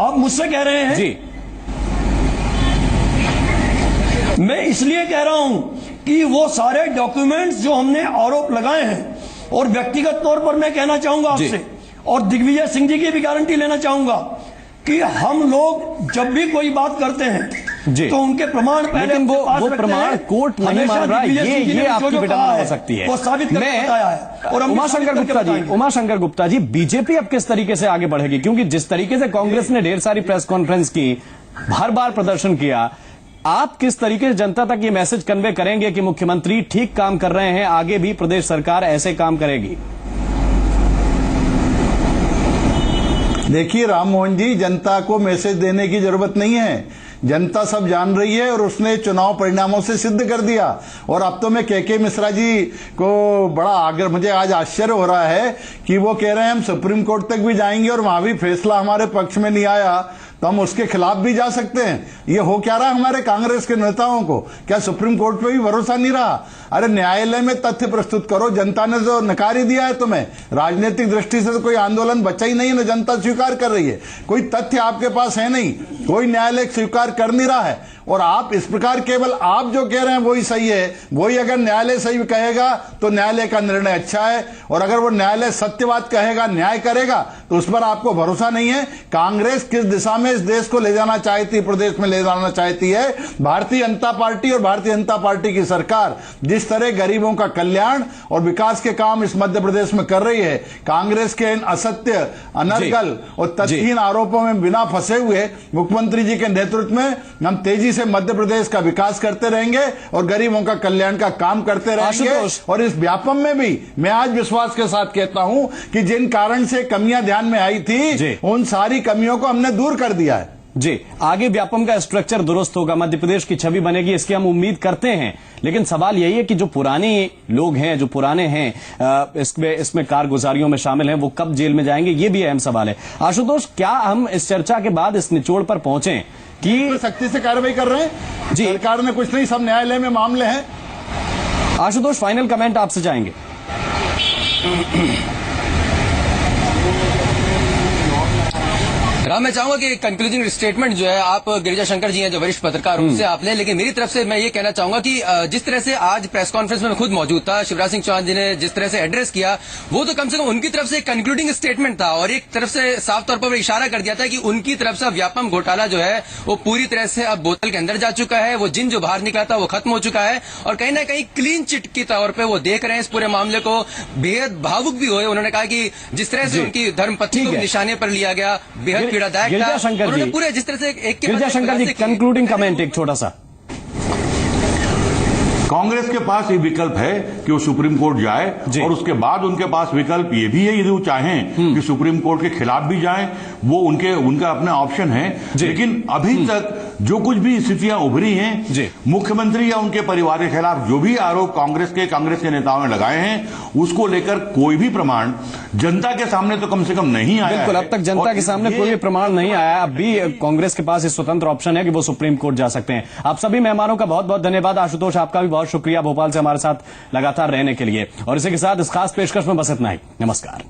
आप मुझसे कह रहे हैं जी, मैं इसलिए कह रहा हूं कि वो सारे डॉक्यूमेंट्स जो हमने आरोप लगाए हैं, और व्यक्तिगत तौर पर मैं कहना चाहूंगा आपसे, और दिग्विजय सिंह जी की भी गारंटी लेना चाहूंगा कि हम लोग जब भी कोई बात करते हैं तो उनके प्रमाण पहले वो प्रमाण कोर्ट नहीं मान रहा, ये आपकी विडंबना हो सकती है। वो साबित करके बताया है। और उमाशंकर गुप्ता जी, बीजेपी अब किस तरीके से आगे बढ़ेगी? क्योंकि जिस तरीके से कांग्रेस ने ढेर सारी प्रेस कॉन्फ्रेंस की, हर बार प्रदर्शन किया, आप किस तरीके से जनता तक ये मैसेज कन्वे करेंगे कि मुख्यमंत्री ठीक काम कर रहे हैं, आगे भी प्रदेश सरकार ऐसे काम करेगी? देखिए राम मोहन जी, जनता को मैसेज देने की जरूरत नहीं है, जनता सब जान रही है, और उसने चुनाव परिणामों से सिद्ध कर दिया। और अब तो मैं के मिश्रा जी को बड़ा आग्रह, मुझे आज आश्चर्य हो रहा है कि वो कह रहे हैं हम सुप्रीम कोर्ट तक भी जाएंगे, और वहां भी फैसला हमारे पक्ष में नहीं आया तो हम उसके खिलाफ भी जा सकते हैं। ये हो क्या रहा है हमारे कांग्रेस के नेताओं को? क्या सुप्रीम कोर्ट पे भी भरोसा नहीं रहा? अरे न्यायालय में तथ्य प्रस्तुत करो, जनता ने तो नकार ही दिया है तुम्हें। राजनीतिक दृष्टि से तो कोई आंदोलन बचा ही नहीं है ना, जनता स्वीकार कर रही है, कोई तथ्य आपके पास है नहीं, कोई न्यायालय स्वीकार कर नहीं रहा है। और आप इस प्रकार केवल आप जो कह रहे हैं वही सही है, वही अगर न्यायालय सही कहेगा तो न्यायालय का निर्णय अच्छा है, और अगर वो न्यायालय सत्यवाद कहेगा, न्याय करेगा, तो उस पर आपको भरोसा नहीं है। कांग्रेस किस दिशा में इस देश को ले जाना चाहती है, प्रदेश में ले जाना चाहती है? भारतीय जनता पार्टी और भारतीय जनता पार्टी की सरकार जिस तरह गरीबों का कल्याण और विकास के काम इस मध्य प्रदेश में कर रही है, कांग्रेस के इन असत्य, अनर्गल और तथ्यहीन आरोपों में बिना फंसे हुए मुख्यमंत्री जी के नेतृत्व में हम तेजी से मध्य प्रदेश का विकास करते रहेंगे और गरीबों का कल्याण का काम करते रहेंगे। और इस व्यापम में भी मैं आज विश्वास के साथ कहता हूं कि जिन कारण से कमियां ध्यान में आई थी, उन सारी कमियों को हमने दूर कर दिया है। जी, आगे व्यापम का स्ट्रक्चर दुरुस्त होगा, मध्य प्रदेश की छवि बनेगी, इसकी हम उम्मीद करते हैं। लेकिन सवाल यही है कि जो पुराने लोग हैं, जो पुराने हैं, इसमें कारगुजारियों में शामिल हैं, वो कब जेल में जाएंगे, ये भी अहम सवाल है। आशुतोष, क्या हम इस चर्चा के बाद इस निचोड़ पर पहुंचे कि सख्ती से कार्रवाई कर रहे हैं? जी, सरकार ने कुछ नहीं, सब न्यायालय में मामले हैं। आशुतोष, फाइनल कमेंट आपसे चाहेंगे। मैं चाहूंगा कि कंक्लूजिंग स्टेटमेंट जो है आप गिरिजा शंकर जी हैं जो वरिष्ठ पत्रकार उनसे आप लें, लेकिन मेरी तरफ से मैं ये कहना चाहूंगा कि जिस तरह से आज प्रेस कॉन्फ्रेंस में मैं खुद मौजूद था, शिवराज सिंह चौहान जी ने जिस तरह से एड्रेस किया, वो तो कम से कम उनकी तरफ से कंक्लूडिंग स्टेटमेंट था और एक तरफ से साफ तौर पर इशारा कर दिया था कि उनकी तरफ से व्यापम घोटाला जो है वो पूरी तरह से अब बोतल के अंदर जा चुका है, वो जिन जो बाहर निकला था वो खत्म हो चुका है और कहीं ना कहीं क्लीन चिट की तौर पर वो देख रहे हैं इस पूरे मामले को। बेहद भावुक भी हुए, उन्होंने कहा कि जिस तरह से उनकी धर्मपत्नी को निशाने पर लिया गया बेहद पीड़ादायक था। उन्होंने पूरे जिस तरह से एक गिरिजा शंकर जी कंक्लूडिंग कमेंट एक छोटा सा। कांग्रेस के पास ये विकल्प है कि वो सुप्रीम कोर्ट जाए और उसके बाद उनके पास विकल्प ये भी है यदि वो चाहें कि सुप्रीम कोर्ट के खिलाफ भी जाएं, वो उनका अपना ऑप्शन है। लेकिन अभी तक जो कुछ भी स्थितियां उभरी हैं, मुख्यमंत्री या उनके परिवार के खिलाफ जो भी आरोप कांग्रेस के नेताओं ने लगाए हैं, उसको लेकर कोई भी प्रमाण जनता के सामने तो कम से कम नहीं आया। बिल्कुल, अब तक जनता के सामने कोई भी प्रमाण नहीं आया। अब भी कांग्रेस के पास एक स्वतंत्र ऑप्शन है कि वो सुप्रीम कोर्ट जा सकते हैं। आप सभी मेहमानों का बहुत बहुत धन्यवाद। आशुतोष, आपका भी बहुत शुक्रिया भोपाल से हमारे साथ लगातार रहने के लिए। और इसी के साथ इस खास पेशकश में बस इतना ही। नमस्कार।